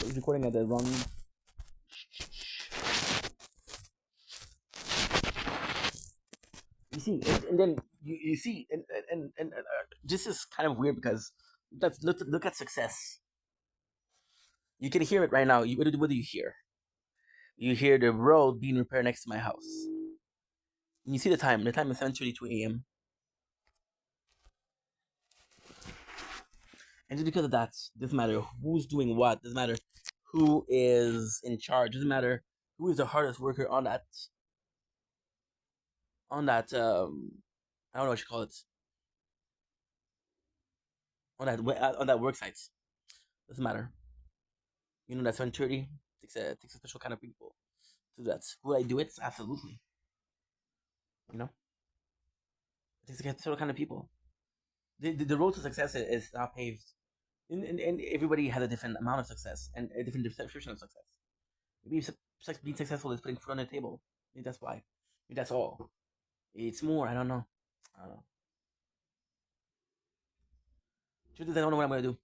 was recording at the wrong. You see, and then you see, and this is kind of weird because let's look at success. You can hear it right now. What do you hear? You hear the road being repaired next to my house. And you see the time. The time is 7:32 a.m. And just because of that, doesn't matter who's doing what. Doesn't matter who is in charge. Doesn't matter who is the hardest worker on that. I don't know what you call it. On that work site. Doesn't matter. You know that 7:30 takes a special kind of people to do that. Will I do it? Absolutely. You know, it takes a special kind of people. The road to success is not paved, and everybody has a different amount of success and a different description of success. Maybe being successful is putting food on the table. Maybe that's why. Maybe that's all. It's more. I don't know. Truth is, I don't know what I'm gonna do.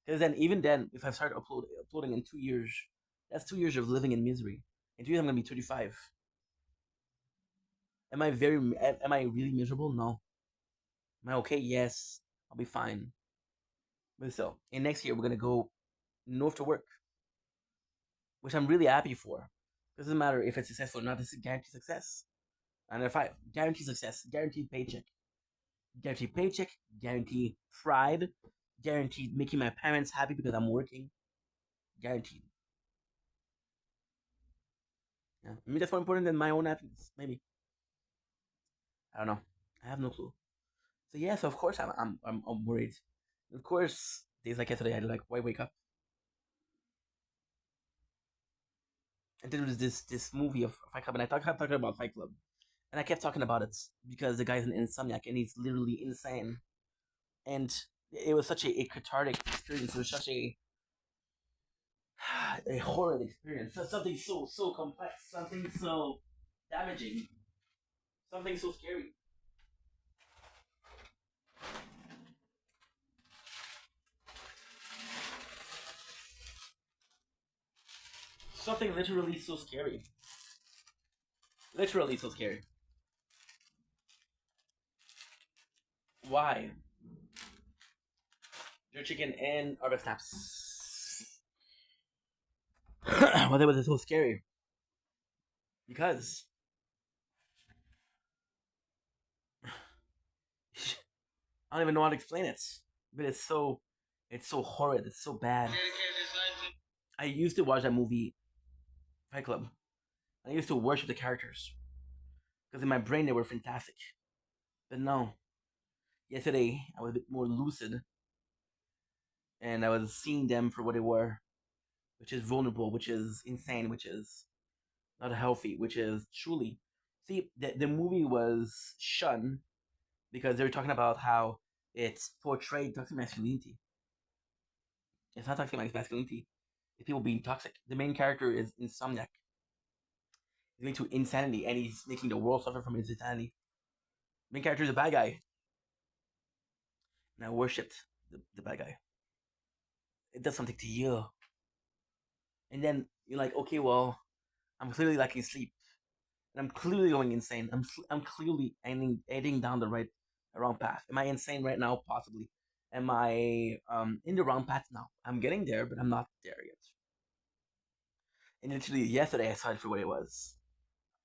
Because then, even then, if I start uploading in 2 years, that's 2 years of living in misery. In 2 years, I'm gonna be 35. Am I really miserable? No. Am I okay? Yes. I'll be fine. But still, in next year, we're gonna go north to work, which I'm really happy for. It doesn't matter if it's successful or not. This is guaranteed success. And if I guaranteed success, guaranteed paycheck, guaranteed pride, guaranteed making my parents happy because I'm working, guaranteed. Yeah, maybe that's more important than my own happiness. Maybe. I don't know. I have no clue. So yeah, so of course I'm worried. Of course, days like yesterday, I like, why wake up? And then there was this movie of Fight Club, and I kept talking about Fight Club, and I kept talking about it because the guy's an insomniac and he's literally insane, and it was such a cathartic experience. It was such a horrid experience. Something so complex, something so damaging, something so scary. Something literally so scary. Literally so scary. Why? Your chicken and other snaps. Why was it so scary? Because I don't even know how to explain it. But it's so horrid. It's so bad. I used to watch that movie, Fight Club. I used to worship the characters because in my brain they were fantastic. But no, yesterday I was a bit more lucid, and I was seeing them for what they were, which is vulnerable, which is insane, which is not healthy, which is truly. See, the movie was shunned because they were talking about how it's portrayed toxic masculinity. It's not toxic masculinity. It's people being toxic. The main character is insomniac. He's going to insanity, and he's making the world suffer from his insanity. The main character is a bad guy, and I worshipped the bad guy. It does something to you, and then you're like, okay, well, I'm clearly lacking sleep, and I'm clearly going insane. I'm clearly heading down the wrong path. Am I insane right now? Possibly. Am I in the wrong path now? I'm getting there, but I'm not there yet. And literally yesterday, I saw it for what it was.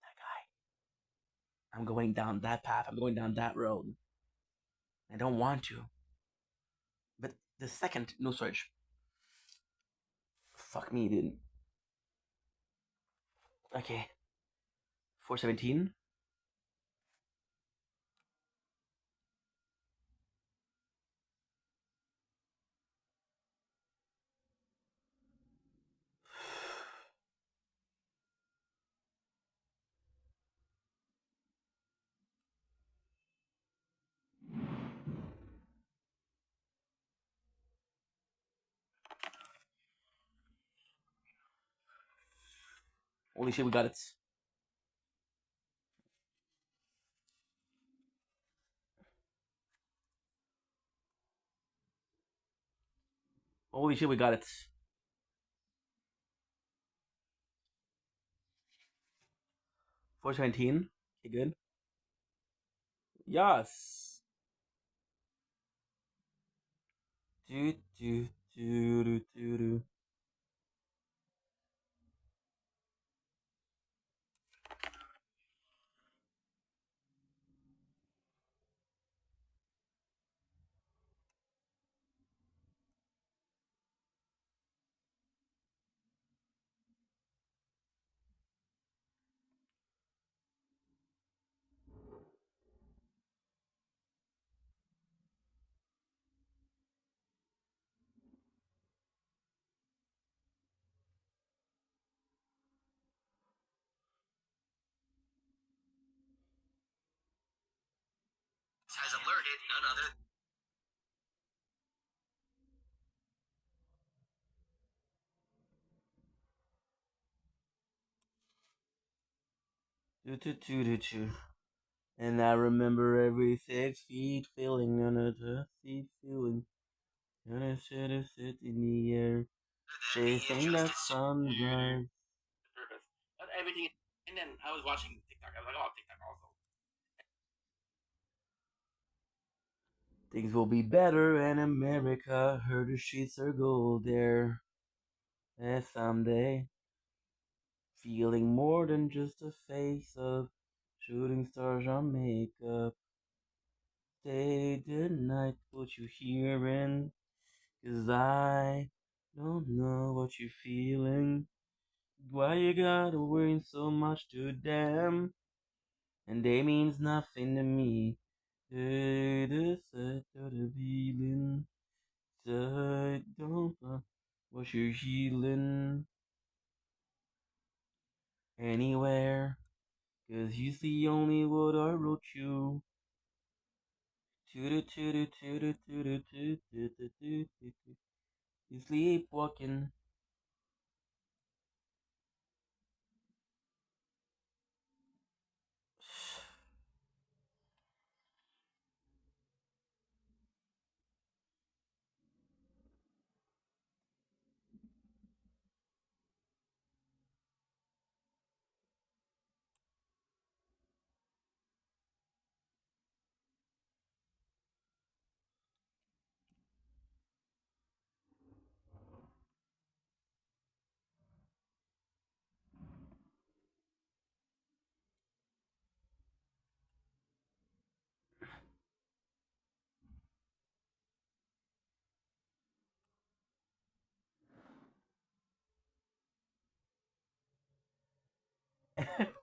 That guy. I'm going down that path. I'm going down that road. I don't want to. But the second, no search. Fuck me, dude. Okay. 417. Holy shit, we got it. Holy shit, we got it. 417. Okay, good. Yes. Do do do do do do. Has alerted none other. Do do do do do. And I remember every 6 feet feeling another feet feeling. And I should have sit in the air, chasing that sunrise. Purpose. But everything. And then I was watching TikTok. I was like, oh, TikTok also. Things will be better in America. Heard the streets are gold there. And someday, feeling more than just a face of shooting stars on makeup. Day to night, what you hearing? 'Cause I don't know what you're feeling. Why you gotta worry so much to them? And they means nothing to me. They decide the feeling. I don't know what you're healing anywhere. 'Cause he's the only word I wrote you. You sleepwalking.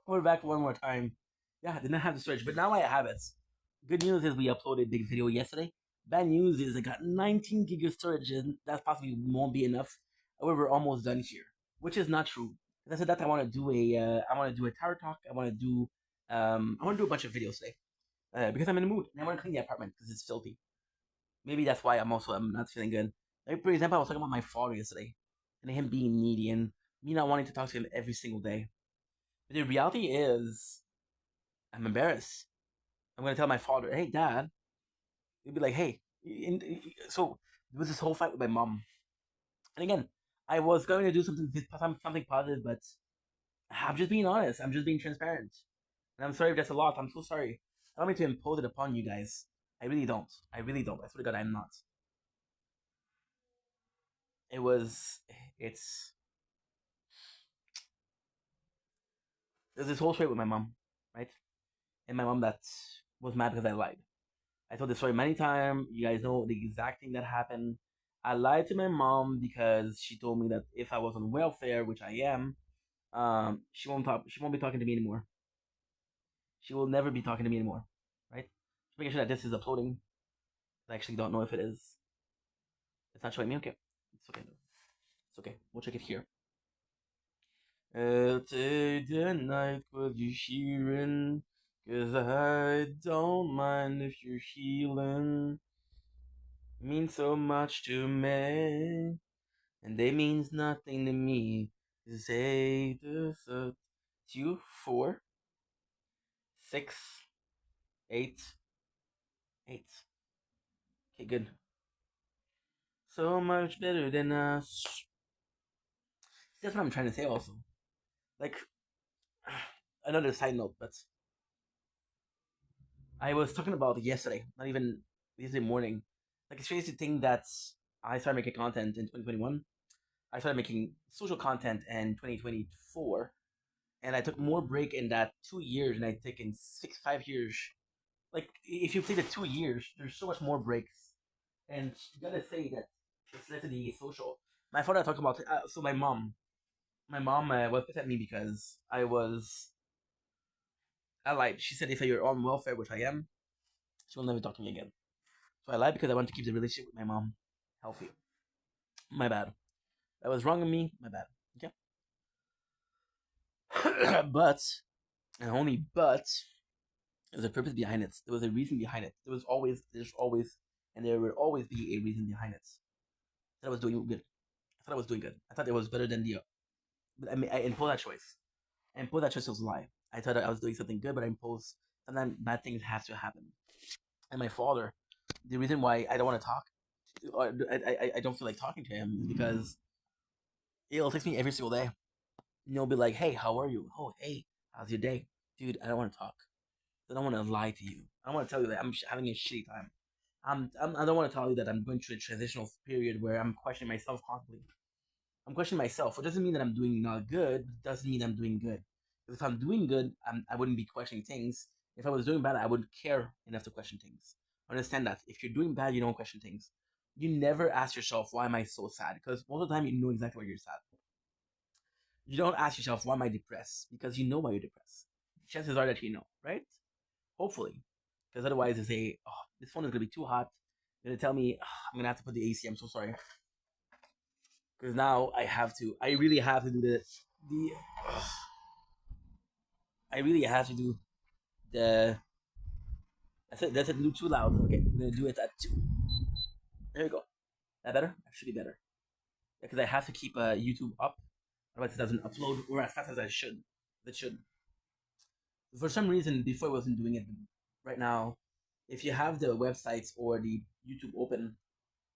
We're back one more time. Yeah, I did not have the storage, but now I have it. Good news is we uploaded the video yesterday. Bad news is I got 19 gig of storage, and that possibly won't be enough. However, we're almost done here, which is not true. As I said that I want to do a tower talk. I want to do a bunch of videos today because I'm in the mood and I want to clean the apartment because it's filthy. Maybe that's why I'm not feeling good. Like for example, I was talking about my father yesterday and him being needy and me not wanting to talk to him every single day. But the reality is, I'm embarrassed. I'm gonna tell my father, "Hey, Dad." He'd be like, "Hey." So there was this whole fight with my mom, and again, I was going to do something positive, but I'm just being honest. I'm just being transparent, and I'm sorry if that's a lot. I'm so sorry. I don't mean to impose it upon you guys. I really don't. I really don't. I swear to God, I'm not. It was. It's. There's this whole story with my mom, right? And my mom that was mad because I lied. I told this story many times. You guys know the exact thing that happened. I lied to my mom because she told me that if I was on welfare, which I am, she won't talk. She won't be talking to me anymore. She will never be talking to me anymore. Right? Just making sure that this is uploading. I actually don't know if it is. It's not showing me. Okay, it's okay. It's okay. We'll check it here. Take the night with you hearing, 'cause I don't mind if you're healing. Means so much to me, and they means nothing to me. Say this, 2, 4, 6, 8, 8. Okay, good. So much better than us. That's what I'm trying to say. Also, like another side note, but I was talking about yesterday, not even yesterday morning. Like it's crazy to think that I started making content in 2021. I started making social content in 2024, and I took more break in that 2 years than I take in 5 years. Like if you take the 2 years, there's so much more breaks, and you gotta say that it's less than the social. My father talked about so my mom was pissed at me because I lied. She said if you're on welfare, which I am, she will never talk to me again. So I lied because I want to keep the relationship with my mom healthy. My bad. That was wrong of me. My bad. Okay. But and only but there's a purpose behind it. There was a reason behind it. There's always, and there will always be a reason behind it. I thought I was doing good. I thought I was doing good. I thought it was better than the. But I mean, I imposed that choice. I imposed that choice was a lie. I thought I was doing something good, but I imposed sometimes bad things have to happen. And my father, the reason why I don't want to talk, or I don't feel like talking to him, is because he'll text me every single day. And he'll be like, "Hey, how are you? Oh, hey, how's your day, dude? I don't want to talk. I don't want to lie to you. I don't want to tell you that I'm having a shitty time. I don't want to tell you that I'm going through a transitional period where I'm questioning myself constantly. I'm questioning myself. It doesn't mean that I'm doing not good. It doesn't mean I'm doing good. Because if I'm doing good, I wouldn't be questioning things. If I was doing bad, I wouldn't care enough to question things. Understand that. If you're doing bad, you don't question things. You never ask yourself, why am I so sad? Because most of the time, you know exactly why you're sad. You don't ask yourself, why am I depressed? Because you know why you're depressed. Chances are that you know, right? Hopefully. Because otherwise, they say, oh, this phone is going to be too hot. They're going to tell me, oh, I'm going to have to put the AC. I'm so sorry. Because now I really have to do I really have to do the, that's a little too loud. Okay, I'm going to do it at 2. There you go. That better? That should be better. Because I have to keep YouTube up. Otherwise, it doesn't upload or as fast as I should. It should. For some reason, before I wasn't doing it. Right now, if you have the websites or the YouTube open,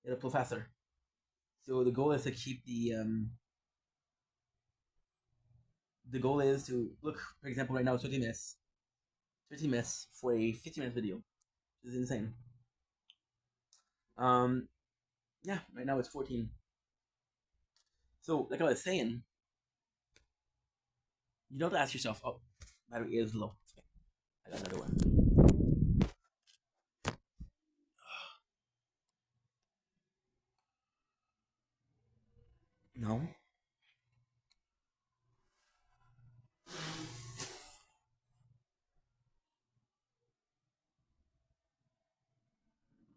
it'll go faster. So the goal is to look. For example, right now it's 30 minutes. 30 minutes for a 50-minute video. This is insane. Um, yeah, right now it's 14. So, like I was saying, you don't have to ask yourself, oh, battery is low. Okay, I got another one. No.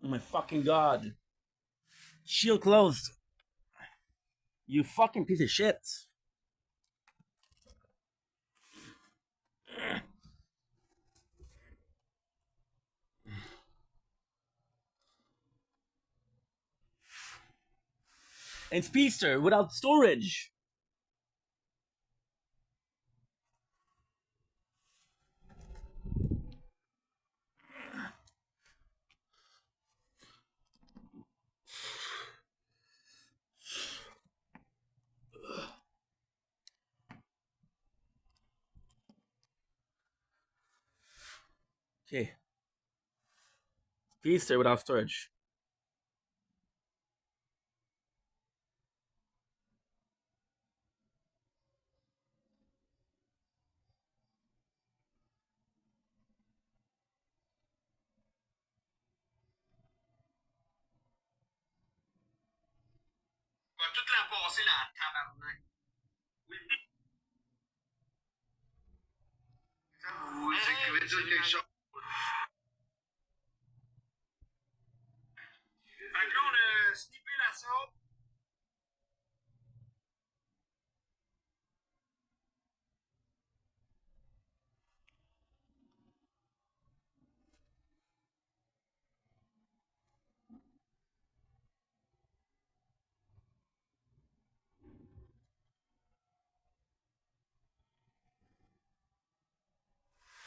Oh my fucking god. Shield closed. You fucking piece of shit. And Speedster without storage. Okay. Speedster without storage. Va toute la passer là, tabarnak. Oui. Vous écrivez dire quelque chose. Fait que là, on a snippé la sauce.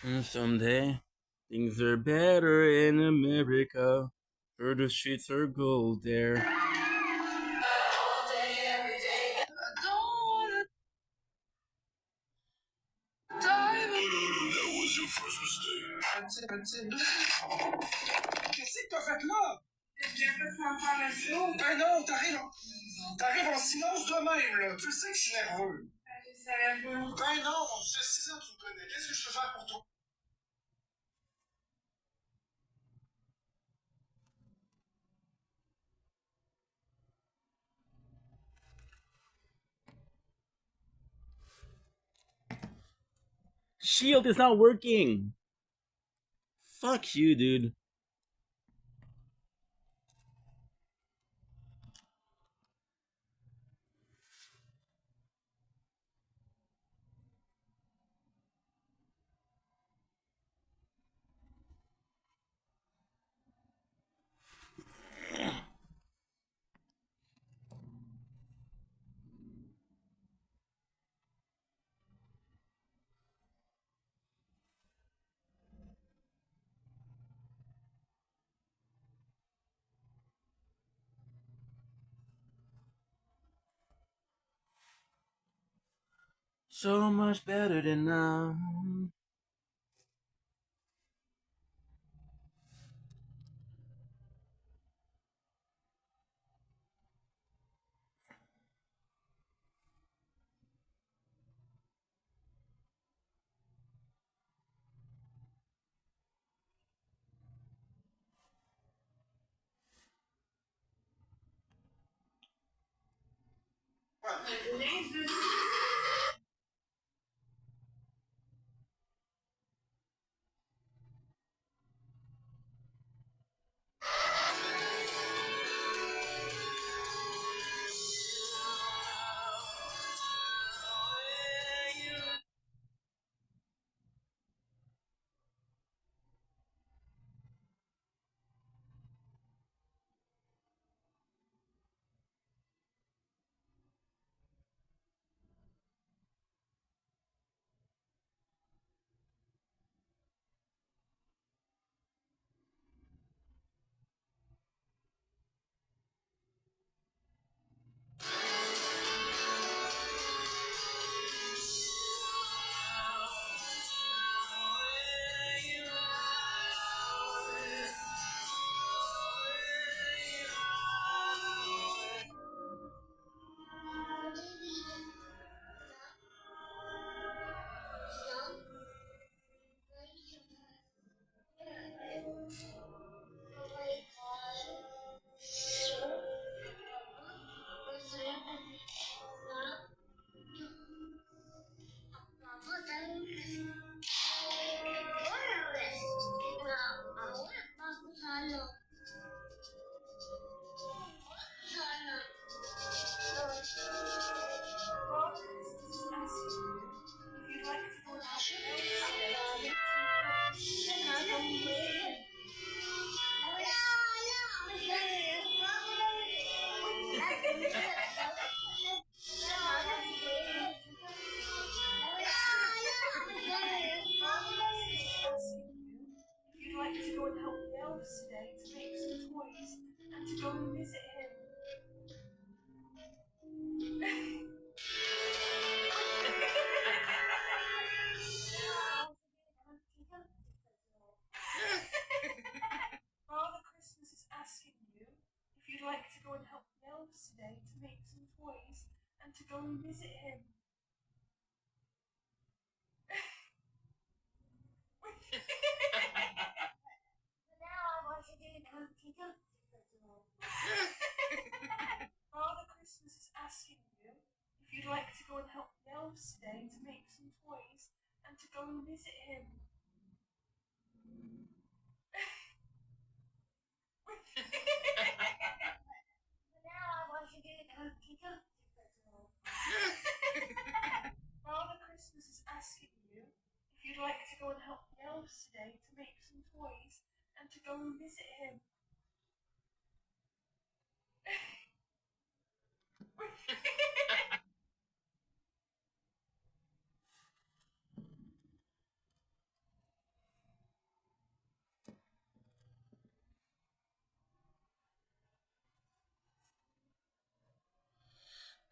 And someday, things are better in America. For the streets are gold there. Qu'est-ce que t'as fait là? J'ai fait l'information. Ben non, t'arrives en silence toi-même, là. Tu sais que je suis nerveux. Je savais pas. Ben non, ça fait 6 ans que tu me connais. Qu'est-ce que je peux faire pour toi? Shield is not working. Fuck you, dude. So much better than now.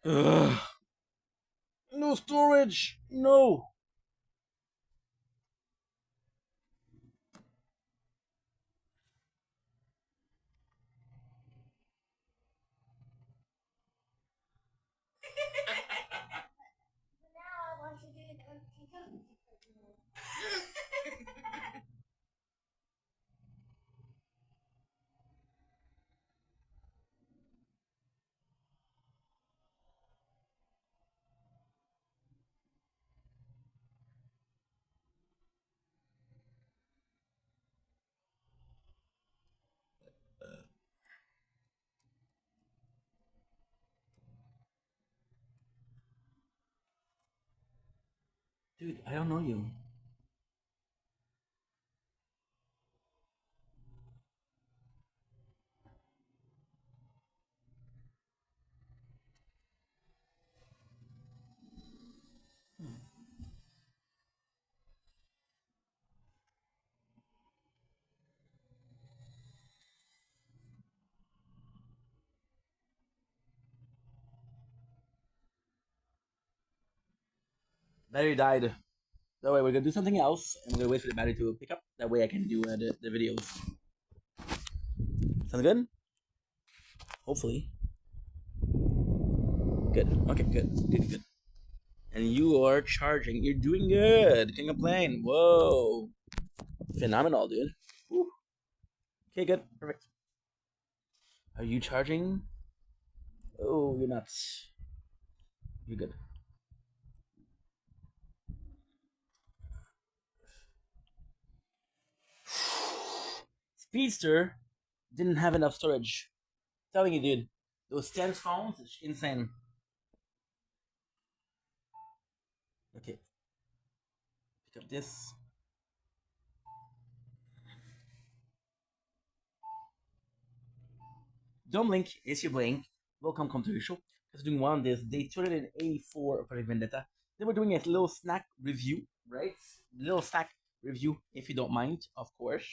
Ugh. No storage. No. Dude, I don't know you. Battery died. No way, we're gonna do something else, and we're gonna wait for the battery to pick up. That way I can do the videos. Sound good? Hopefully. Good. Okay, good. Good, good. And you are charging. You're doing good. Can't complain. Whoa. Phenomenal, dude. Woo. Okay, good. Perfect. Are you charging? Oh, you're not. You're good. Speedster didn't have enough storage. I'm telling you, dude. Those 10 phones, it's insane. Okay. Pick up this. Don't blink, it's your blink. Welcome to the show. Because doing one this day 284 of Project Vendetta. Then we're doing a little snack review, right? Little snack review, if you don't mind, of course.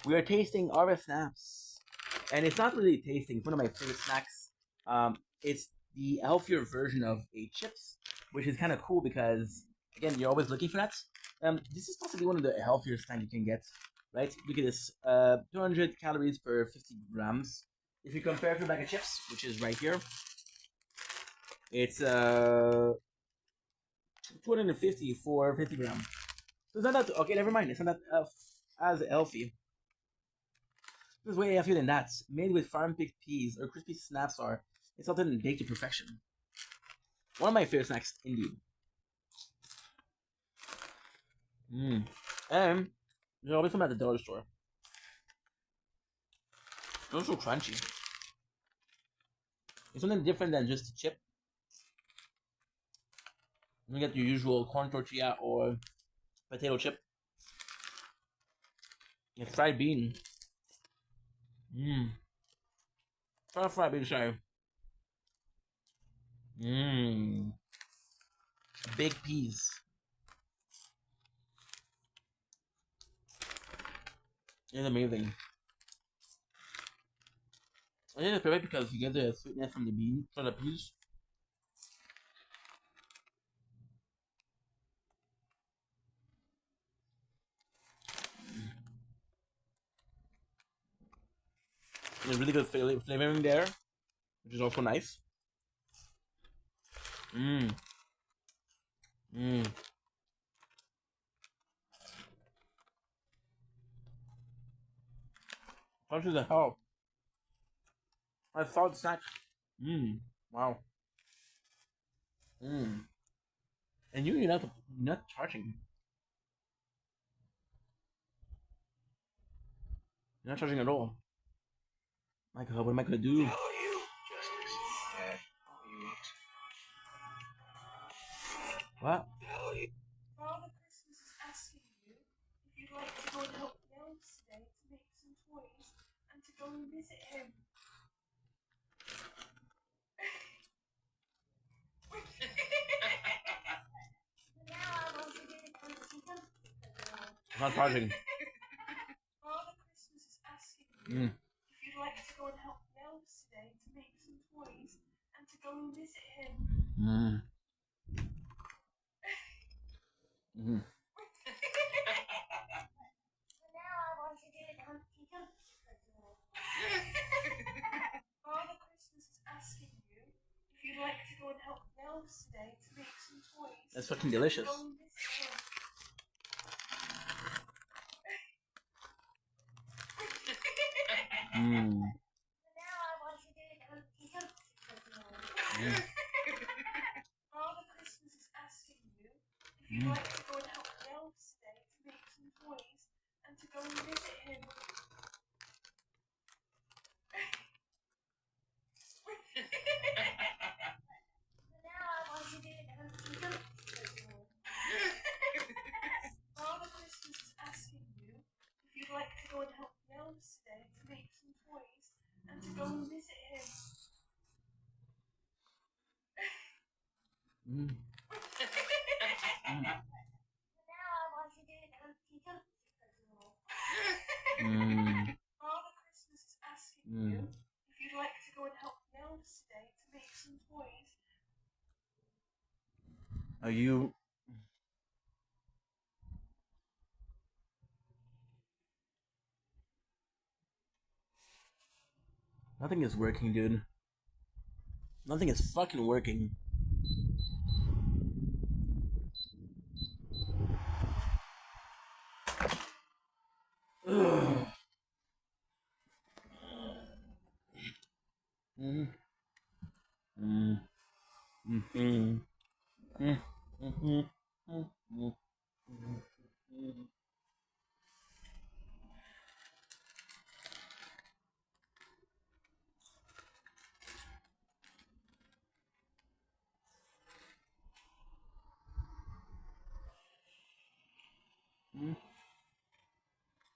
We are tasting RF Snaps. And it's not really tasting, it's one of my favorite snacks. It's the healthier version of a chips, which is kind of cool because, again, you're always looking for that. This is possibly one of the healthier snacks you can get, right? Look at this, 200 calories per 50 grams. If you compare to a bag of chips, which is right here, it's 250 for 50 grams. So it's not that, okay, never mind, it's not that as healthy. It's way healthier than that. Made with farm-picked peas or crispy snaps are. It's salted and baked to perfection. One of my favorite snacks, indeed. And there's always some at the dollar store. They're so crunchy. It's something different than just a chip. You get your usual corn tortilla or potato chip. It's fried bean. Fried bean, sorry. Baked peas. It's amazing. I think it's perfect because you get the sweetness from the bean, from the peas. There's really good flavoring there, which is also nice. Mmm. Mmm. Crunchy the hell. I thought snack. Mmm. Wow. Mmm. And you're not charging. You're not charging at all. My God, what am I gonna do? What? Father Christmas is asking you if you'd like to go and help the elves today to make some toys and to go and visit him. I'm not charging. Father Christmas is asking you if you'd like to go and help the elves today to make some toys and to go and visit him. Father Christmas is asking you if you'd like to go and help the elves today to make some toys. That's fucking delicious. Go and visit him. Father Christmas is asking you if you'd like to go and help the elves today to make some toys and to go and visit him. Mm. Mm. Father Christmas is asking Mm. you if you'd like to go and help the elves today to make some toys. Are you? Nothing is working, dude. Nothing is fucking working. Ugh. Mm. Mm. Mm-hmm. Mm. Mm-hmm. Mm-hmm. Mm.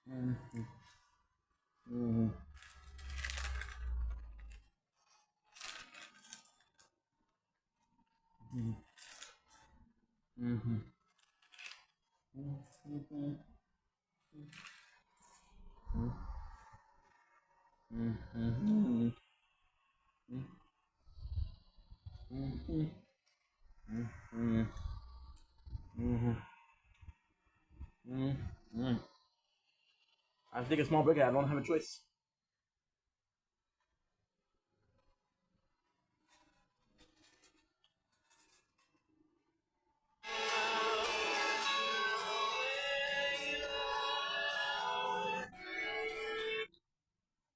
Mm. Mm. Mm. Mhm. Mhm. Mhm. Mhm. Mhm. Mhm. Mhm. I have to take a small break. I don't have a choice.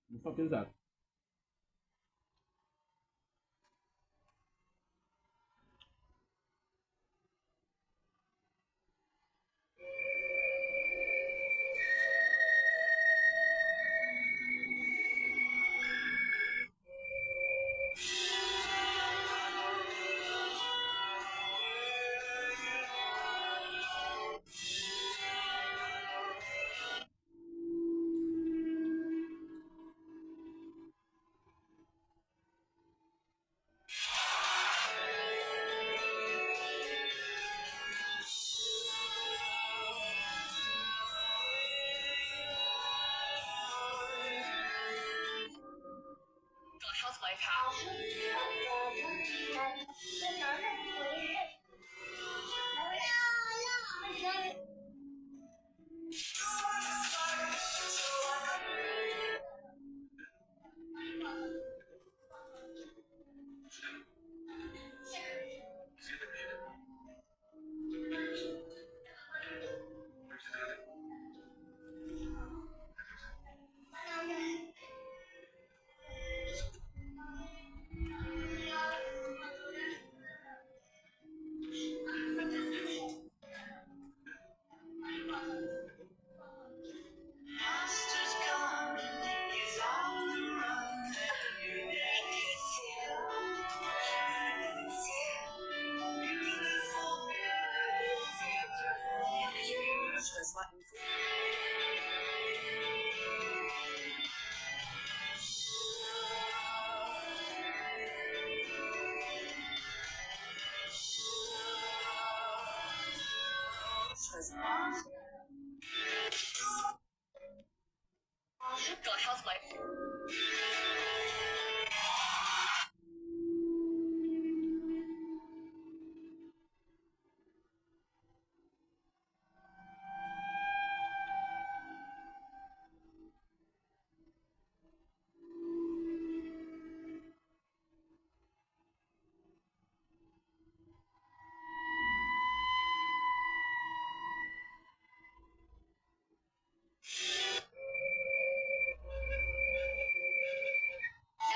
What the fuck is that? How's my pal? God, how's my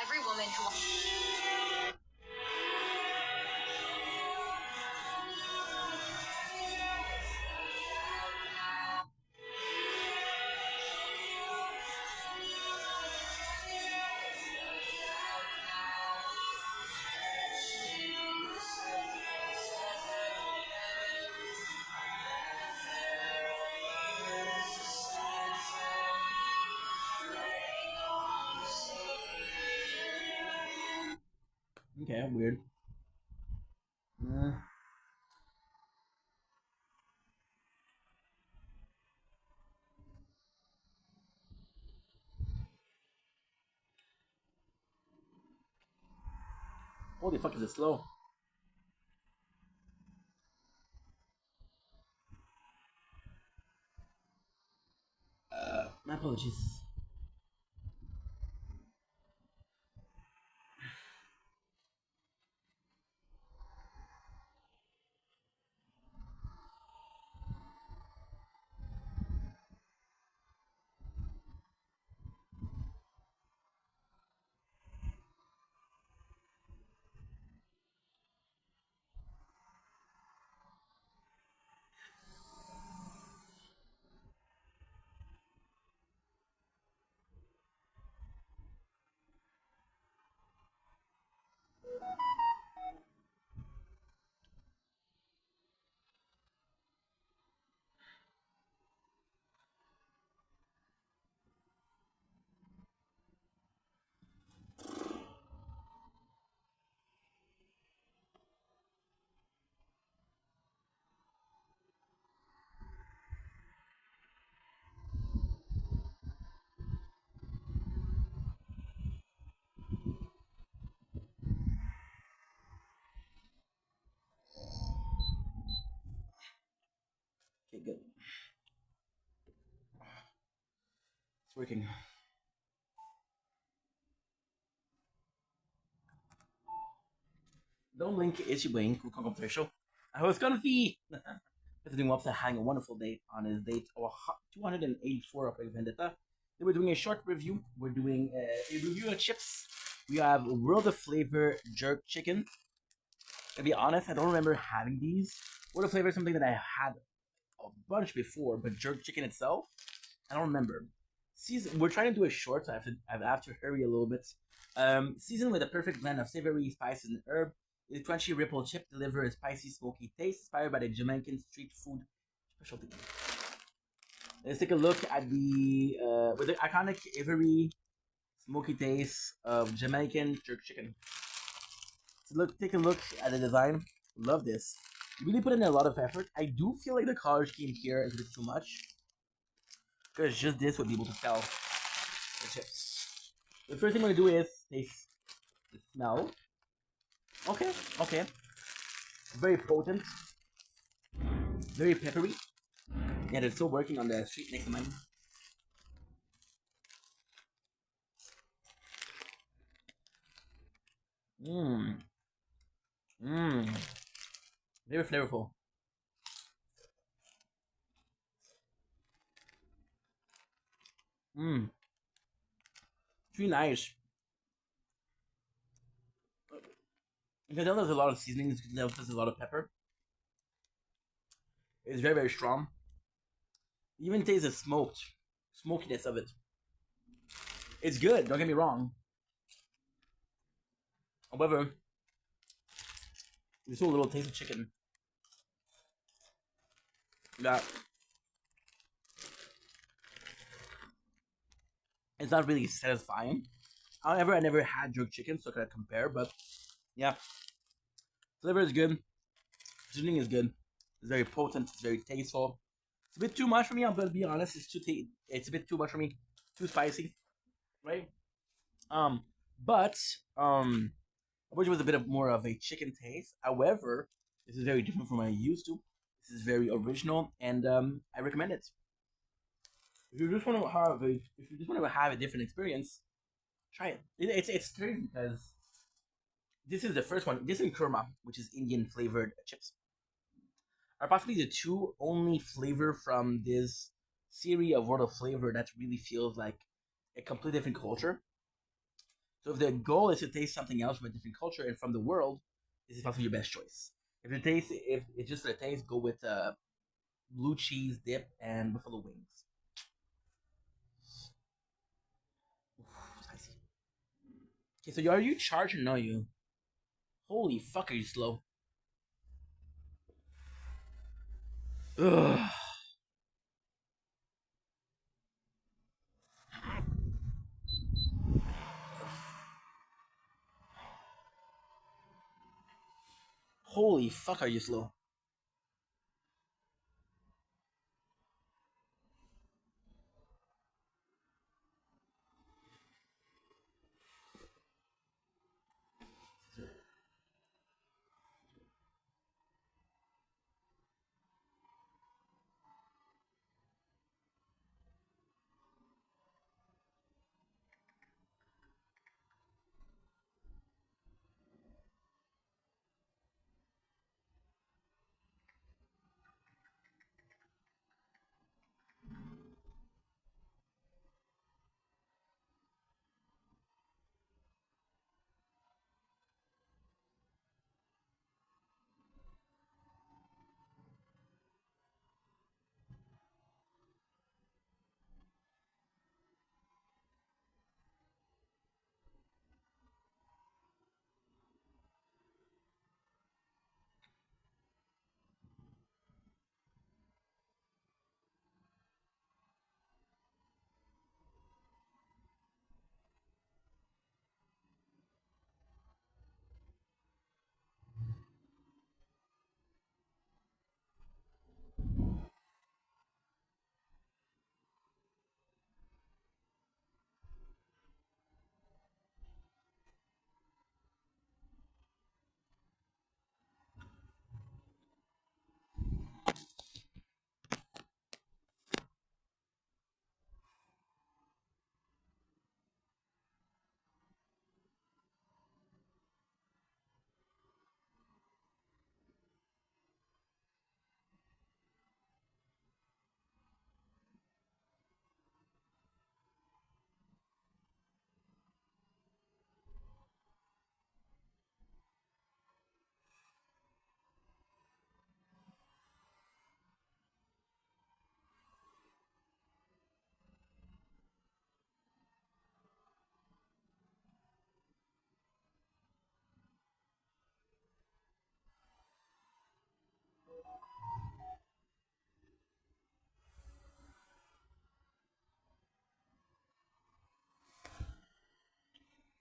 every woman who Okay, weird. Mm. Holy fuck, is it slow? My apologies. Okay, good. It's working. Don't link issue wing controversial. I was gonna be visiting Webster having a wonderful day on his date 284 of Vendetta. Then we're doing a short review. We're doing a review of chips. We have World of Flavor Jerk Chicken. To be honest, I don't remember having these. World of Flavor is something that I had a bunch before, but jerk chicken itself, I don't remember. We're trying to do a short, so I have to hurry a little bit. Seasoned with a perfect blend of savory spices and herb, the crunchy ripple chip delivers a spicy, smoky taste inspired by the Jamaican street food specialty. Let's take a look at the with the iconic Ivory smoky taste of Jamaican jerk chicken. So take a look at the design. Love this. You really put in a lot of effort. I do feel like the color scheme here is a bit too much, because just this would be able to tell the chips. The first thing I'm gonna do is taste the smell. Okay, okay. Very potent. Very peppery. Yeah, they're still working on the street next to mine. Mmm. Mmm. Very flavorful. Mmm. It's really nice. You can tell there's a lot of seasonings, you can tell there's a lot of pepper. It's very, very strong. You even taste the smokiness of it. It's good, don't get me wrong. However, there's still a little taste of chicken that it's not really satisfying. However, I never had jerk chicken, so I can compare. But yeah, flavor is good. Seasoning is good. It's very potent. It's very tasteful. It's a bit too much for me. I'm gonna be honest. It's a bit too much for me. Too spicy, right? Um, but I wish it was a bit of more of a chicken taste. However, this is very different from what I used to. This is very original, and I recommend it. If you just want to have a different experience, try it. It's crazy because this is the first one. This and kurma, which is Indian flavored chips, are possibly the two only flavor from this series of World of Flavor that really feels like a completely different culture. So if the goal is to taste something else from a different culture and from the world, this is possibly your best choice. If it's just for the taste, go with blue cheese dip and buffalo wings. Oof, spicy. Okay, so are you charged or no? You holy fuck, are you slow? Ugh. Holy fuck, are you slow?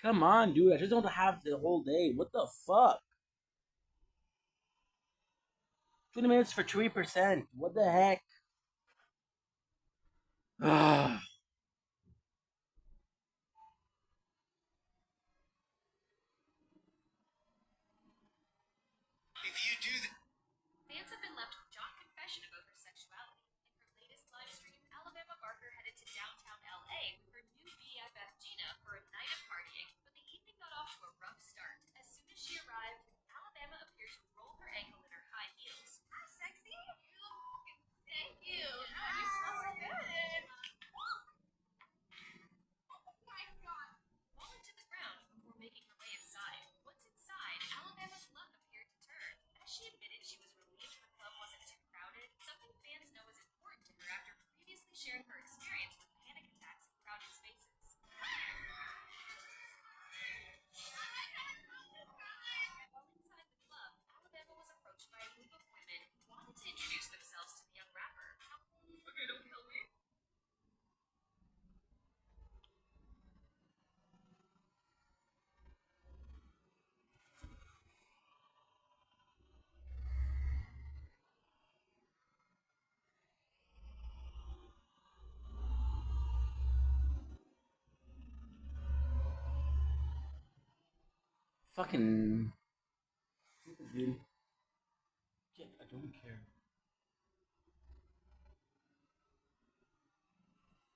Come on, dude. I just don't have the whole day. What the fuck? 20 minutes for 3%. What the heck? Ugh. If you do that. Fans have been left with Jock confession about her sexuality. In her latest live stream, Alabama Barker headed to downtown LA with her new BFF Gina for a night of partying, but the evening got off to a rough start. As soon as she arrived, Alabama appeared to roll her ankle in her high heels. Hi, sexy. You look fucking sick. Ew. No, you smell so good. Oh my god. Falling to the ground before making her way inside. Once inside, Alabama's luck appeared to turn. As she admitted she was relieved the club wasn't too crowded, something fans know is important to her after previously sharing her experience with panic attacks in crowded spaces. While inside the club, Alabama was approached by a group of women who wanted to introduce themselves to the young rapper. Okay, don't kill me. Fucking. Dude. I don't care.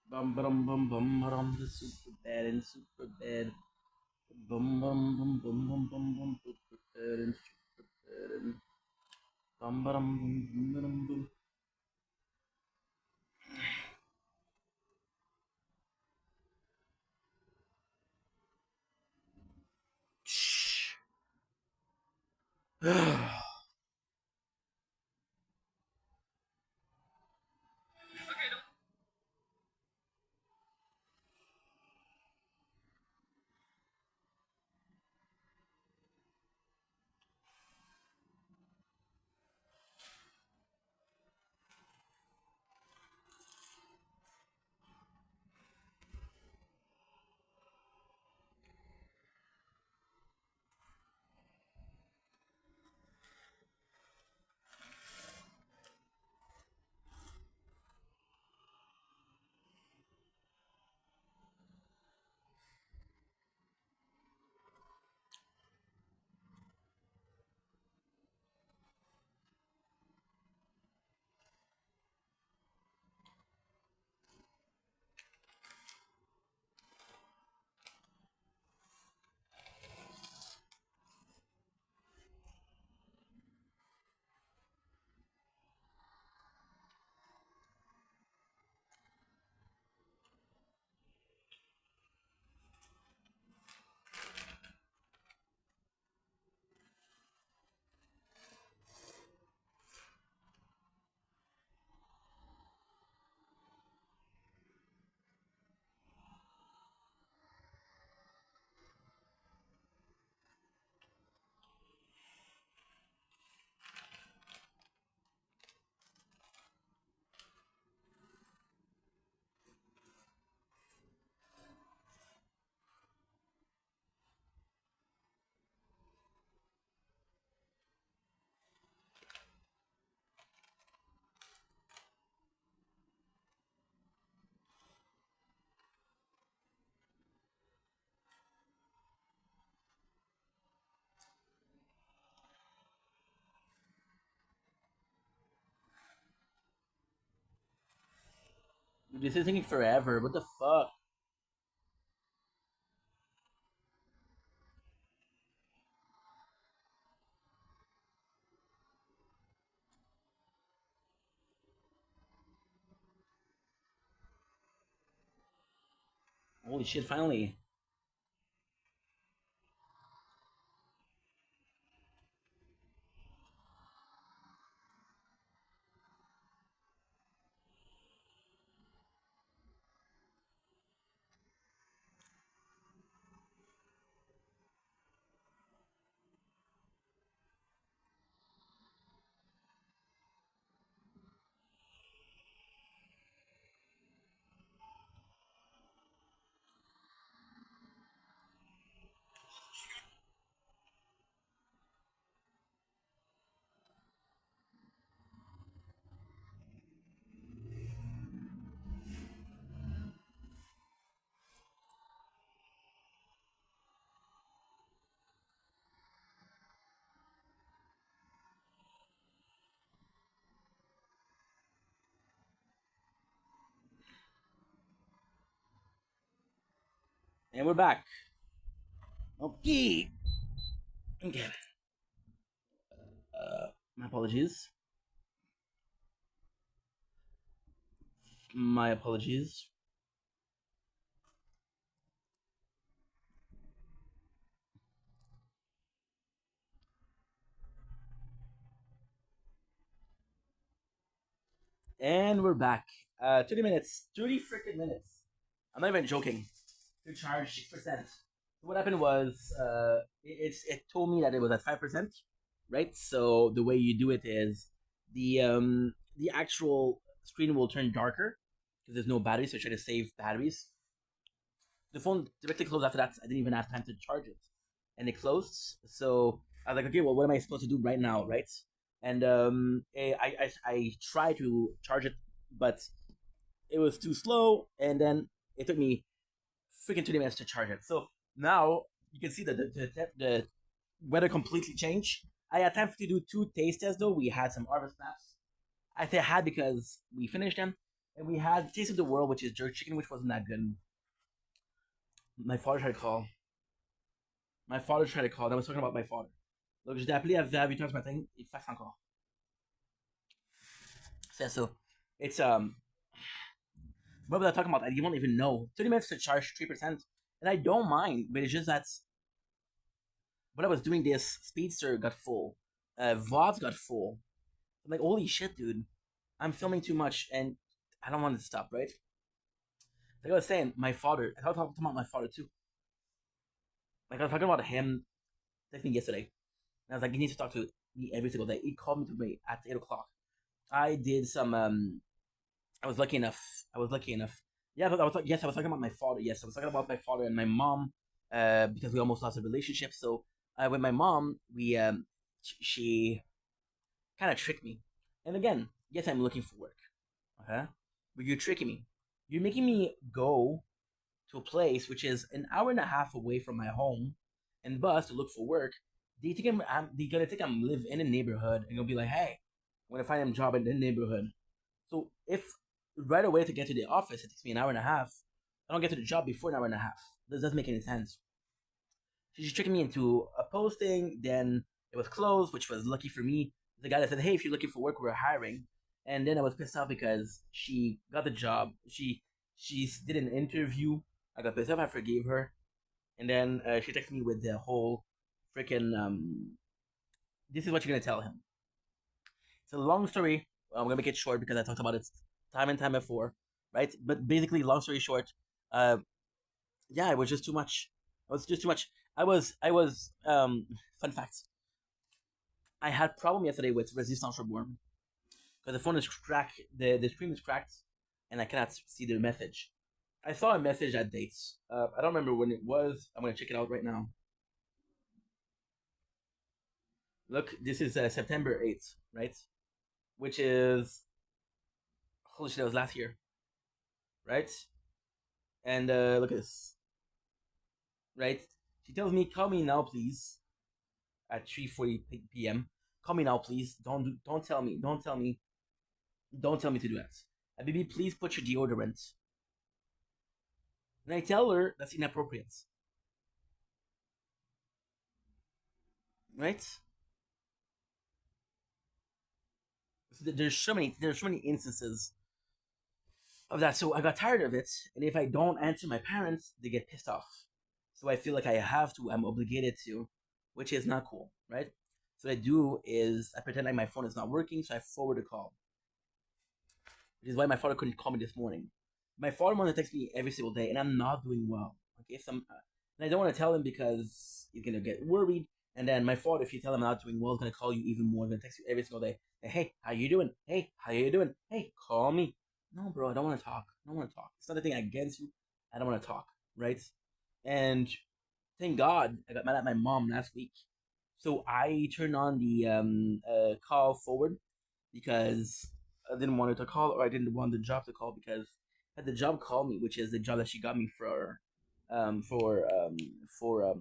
Bum bum bum bum bum. The super bad and super bad. Bum bum bum bum bum bum bum. Super bad and super bad and. Bum bum bum bum bum bum. Shh. This is taking forever. What the fuck? Holy shit, finally. And we're back. Okay. Okay. My apologies. My apologies. And we're back. 30 minutes. 30 freaking minutes. I'm not even joking. To charge 6%. So what happened was, it told me that it was at 5%, right? So the way you do it is the actual screen will turn darker because there's no battery, so I try to save batteries. The phone directly closed after that. I didn't even have time to charge it, and it closed. So I was like, okay, well, what am I supposed to do right now, right? And I tried to charge it, but it was too slow, and then it took me freaking 20 minutes to charge it. So now you can see that the weather completely changed. I had time to do 2 taste tests though. We had some harvest snaps. I say had because we finished them, and we had Taste of the World, which is jerk chicken, which wasn't that good. My father tried to call. My father tried to call. And I was talking about my father. Donc j'ai appelé à 8h ce matin. Il fasse encore. C'est ça. It's what was I talking about? I won't even know. 30 minutes to charge 3%, and I don't mind, but it's just that when I was doing this, Speedster got full, vods got full. I'm like, holy shit, dude! I'm filming too much, and I don't want to stop. Right? Like I was saying, my father. I was talking about my father too. Like I was talking about him texting me yesterday, and I was like, you need to talk to me every single day. He called me to me at 8 o'clock. I did some. I was lucky enough. I was lucky enough. Yeah, but I was yes, I was talking about my father. Yes, I was talking about my father and my mom, because we almost lost a relationship. So with my mom, we she kind of tricked me. And again, yes, I'm looking for work. Okay, but you're tricking me. You're making me go to a place which is an hour and a half away from my home, and bus to look for work. They gonna think I'm live in a neighborhood and gonna be like, hey, I'm gonna find a job in the neighborhood. So if right away to get to the office it takes me an hour and a half, I don't get to the job before an hour and a half. This doesn't make any sense. She's tricking me into a posting, then it was closed, which was lucky for me. The guy that said, hey, if you're looking for work, we're hiring. And then I was pissed off because she got the job. She did an interview. I got pissed off. I forgave her. And then she texted me with the whole freaking this is what you're gonna tell him. It's a long story. I'm gonna make it short because I talked about it time and time before, right? But basically, long story short, uh, yeah, it was just too much. It was just too much. Fun facts. I had problem yesterday with Resistance Reborn because the phone is cracked, the screen is cracked, and I cannot see the message. I saw a message at dates. I don't remember when it was. I'm gonna check it out right now. Look, this is September 8th, right? Which is holy shit, that was last year, right? And look at this, right? She tells me, "Call me now, please." At 3:40 p.m. Call me now, please. Don't tell me. Don't tell me to do that. Baby, please put your deodorant. And I tell her that's inappropriate. Right? So there's so many instances of that. So I got tired of it, and if I don't answer my parents, they get pissed off. So I feel like I have to, I'm obligated to, which is not cool, right? So what I do is I pretend like my phone is not working, so I forward a call, which is why my father couldn't call me this morning. My father wants to text me every single day, and I'm not doing well. Okay, and I don't want to tell him because he's gonna get worried. And then my father, if you tell him I'm not doing well, is gonna call you even more. Gonna text you every single day. Hey, how you doing? Hey, how you doing? Hey, call me. No, bro, I don't want to talk. I don't want to talk. It's not a thing against you. I don't want to talk, right? And thank God I got mad at my mom last week. So I turned on the call forward because I didn't want her to call, or I didn't want the job to call because had the job call me, which is the job that she got me um for um for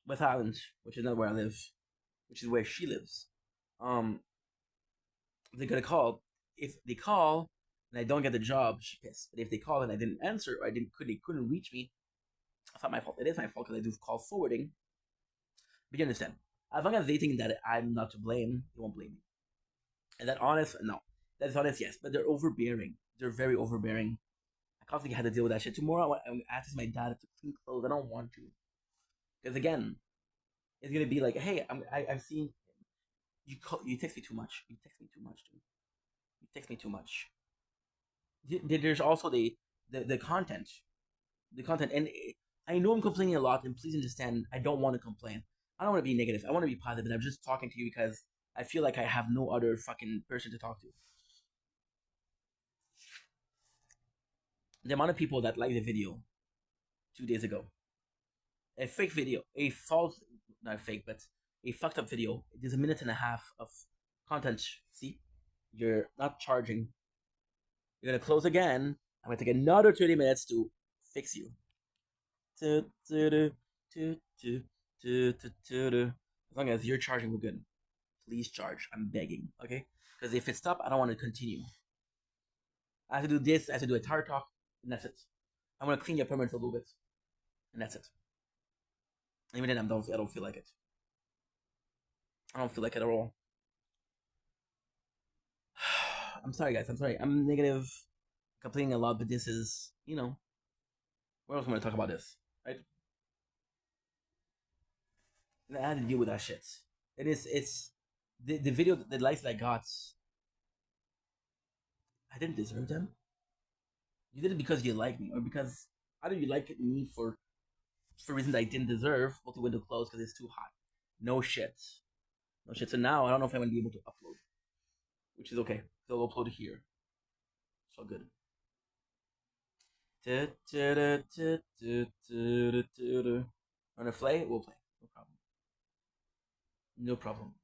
West Island, which is not where I live, which is where she lives. Um, they're gonna call. If they call and I don't get the job, she's pissed. But if they call and I didn't answer, or they couldn't reach me, it's not my fault. It is my fault because I do call forwarding. But you understand, as long as they think that I'm not to blame, they won't blame me. And that honest, no, that's honest, yes. But they're overbearing. They're very overbearing. I constantly had to deal with that shit. Tomorrow, I'm asking my dad to clean clothes. I don't want to, because again, it's gonna be like, hey, I've seen you text me too much. You text me too much, dude. You text me too much. There's also the content, and I know I'm complaining a lot, and please understand, I don't want to complain. I don't want to be negative. I want to be positive. And I'm just talking to you because I feel like I have no other fucking person to talk to. The amount of people that liked the video 2 days ago, a fake video, a false, not fake, but a fucked up video. There's a minute and a half of content. See, you're not charging. You're gonna close again. I'm gonna take another 30 minutes to fix you. As long as you're charging, we're good. Please charge. I'm begging, okay? Because if it stops, I don't want to continue. I have to do this. I have to do a tire talk, and that's it. I'm gonna clean your permits a little bit, and that's it. Even then, I don't feel like it. I don't feel like it at all. I'm sorry, guys. I'm sorry. I'm negative, complaining a lot, but this is, what else am I gonna talk about this, right? And I had to deal with that shit. It's the video, the likes that I got. I didn't deserve them. You did it because you like me, or because either you like me for reasons I didn't deserve. Multi window closed because it's too hot. No shit. No shit. So now I don't know if I'm gonna be able to upload, which is okay. They'll upload here. It's all good. Wanna play? We'll play. No problem. No problem.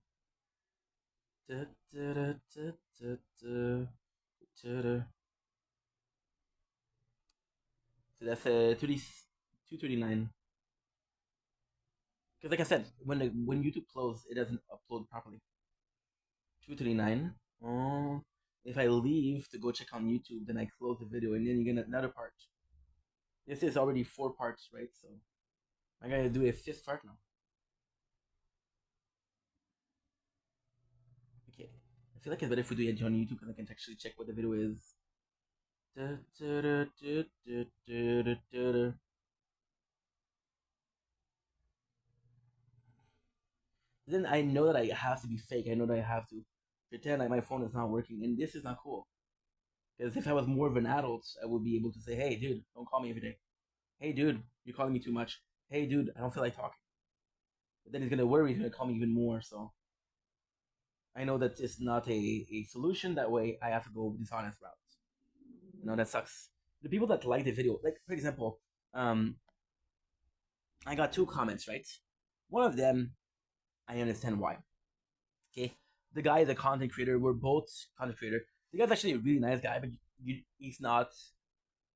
So that's 239. Because like I said, when YouTube closes, it doesn't upload properly. 239. Oh, if I leave to go check on YouTube, then I close the video, and then you get another part. This is already 4 parts, right? So I gotta do a 5th part now. Okay, I feel like it's better if we do it on YouTube because I can actually check what the video is. Then I know that I have to be fake. I know that I have to pretend like my phone is not working, and this is not cool. Because if I was more of an adult, I would be able to say, "Hey, dude, don't call me every day. Hey, dude, you're calling me too much. Hey, dude, I don't feel like talking." But then he's gonna worry. He's gonna call me even more. So I know that it's not a solution. That way, I have to go dishonest route. That sucks. The people that like the video, like for example, I got 2 comments, right? One of them, I understand why. Okay, the guy is a content creator. We're both content creator. The guy's actually a really nice guy, but he's not.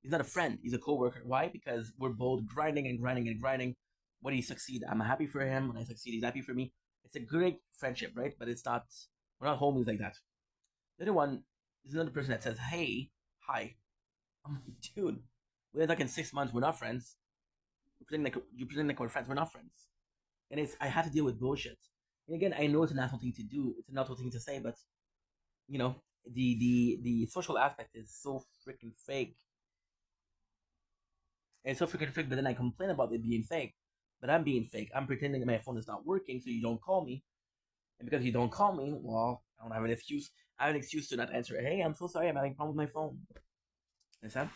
He's not a friend. He's a coworker. Why? Because we're both grinding and grinding and grinding. When he succeed, I'm happy for him. When I succeed, he's happy for me. It's a great friendship, right? But it's not. We're not homies like that. The other one, there's another person that says, "Hey, hi." I'm like, dude, we're like in 6 months. We're not friends. You're pretending like we're friends. We're not friends. And it's I had to deal with bullshit. And again, I know it's a natural thing to do. It's a natural thing to say, but you know, the social aspect is so freaking fake. It's so freaking fake. But then I complain about it being fake. But I'm being fake. I'm pretending my phone is not working, so you don't call me. And because you don't call me, well, I don't have an excuse. I have an excuse to not answer. Hey, I'm so sorry. I'm having a problem with my phone. Understand?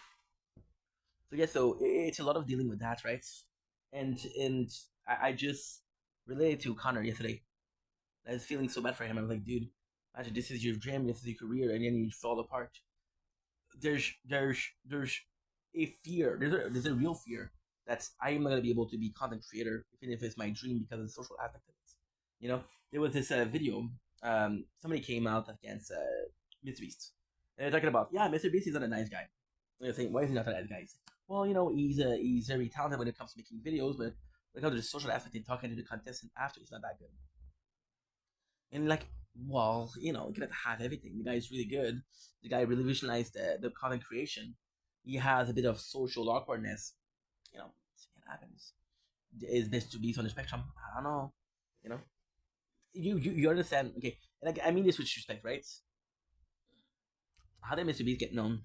So yeah, so it's a lot of dealing with that, right? And I just related to Connor yesterday. I was feeling so bad for him. I was like, dude, imagine this is your dream, this is your career, and then you fall apart. There's a fear. There's a real fear that I am not gonna be able to be content creator, even if it's my dream because of the social aspect of it. You know, there was this video. Somebody came out against Mr. Beast. And they're talking about, yeah, Mr. Beast is not a nice guy. And they're saying, why is he not a nice guy? Well, he's very talented when it comes to making videos, but when it comes to the social aspect and talking to the contestant after, he's not that good. And like, well, you cannot have everything. The guy is really good. The guy really visualized the content creation. He has a bit of social awkwardness. It happens. Is best to be on the spectrum? I don't know. You know, you understand? Okay, and I mean this with respect, right? How did Mr. Beast get known?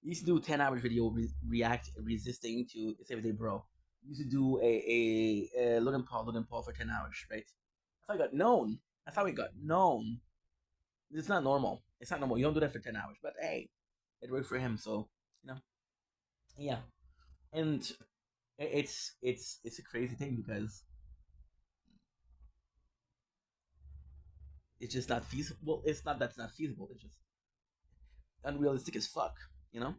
He used to do 10 hour video react resisting to say everything, bro. He used to do a Logan Paul for 10 hours, right? That's how he got known. That's how he got known. It's not normal. It's not normal. You don't do that for 10 hours. But hey, it worked for him. So you know, yeah. And it's a crazy thing because it's just not feasible. Well, it's not that's not feasible. It's just unrealistic as fuck. You know,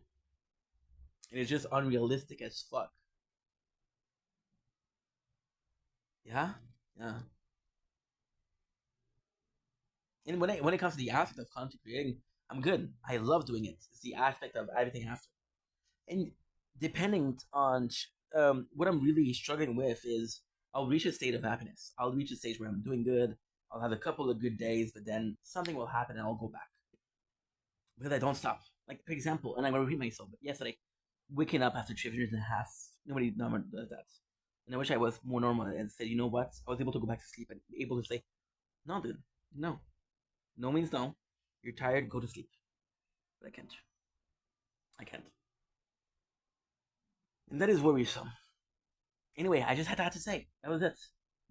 and it's just unrealistic as fuck. Yeah, yeah. And when it comes to the aspect of content creating, I'm good. I love doing it. It's the aspect of everything after. And depending on what I'm really struggling with is I'll reach a state of happiness. I'll reach a stage where I'm doing good. I'll have a couple of good days, but then something will happen and I'll go back because I don't stop. Like for example, and I'm gonna repeat myself, but yesterday, waking up after 3 years and a half, nobody normal does that. And I wish I was more normal and said, you know what? I was able to go back to sleep and able to say, no, dude, no, no means no. You're tired, go to sleep. But I can't. I can't. And that is worrisome. Anyway, I just had that to say. That was it.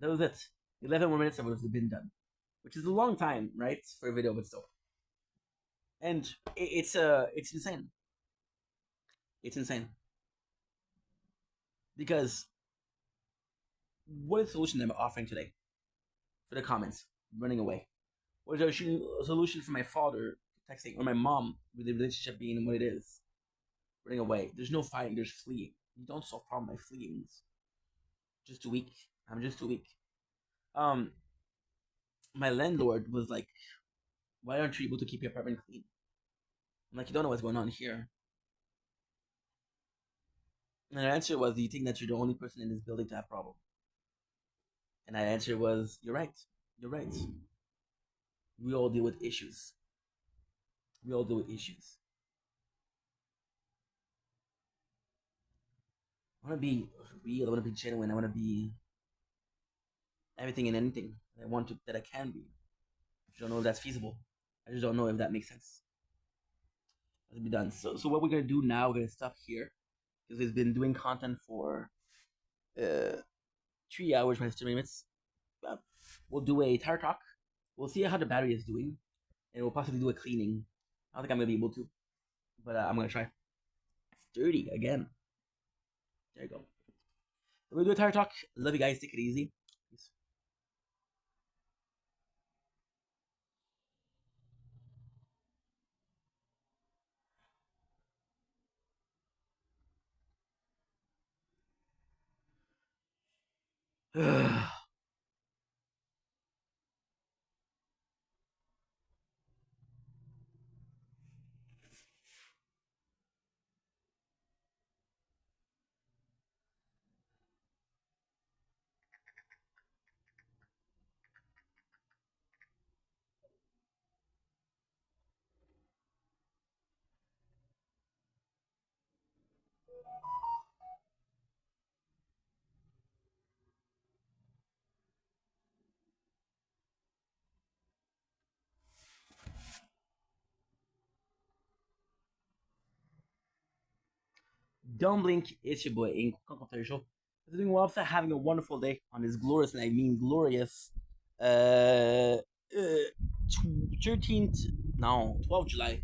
That was it. 11 more minutes and it would have been done. Which is a long time, right? For a video, but still. And it's insane. It's insane. Because what is the solution I'm offering today? For the comments, running away. What is a solution for my father texting or my mom with the relationship being what it is? Running away. There's no fighting, there's fleeing. You don't solve problem by fleeing. Just too weak. I'm just too weak. Um, my landlord was like, "Why aren't you able to keep your apartment clean?" I'm like, "You don't know what's going on here." And her answer was, "Do you think that you're the only person in this building to have problem?" And that answer was, "You're right. You're right. We all deal with issues. We all deal with issues." I want to be real. I want to be genuine. I want to be everything and anything that I want to that I can be. I just don't know if that's feasible. I just don't know if that makes sense. Let's be done. So what we're gonna do now? We're gonna stop here because we've been doing content for uh 3 hours minus 2 minutes. Well, we'll do a tire talk. We'll see how the battery is doing, and we'll possibly do a cleaning. I don't think I'm gonna be able to, but I'm gonna try. Dirty again. There you go. We'll do a tire talk. Love you guys. Take it easy. Peace. Don't blink, it's your boy Ink. Show. Doing well, after having a wonderful day on this glorious, and I mean glorious, uh, 13th, no, 12th July.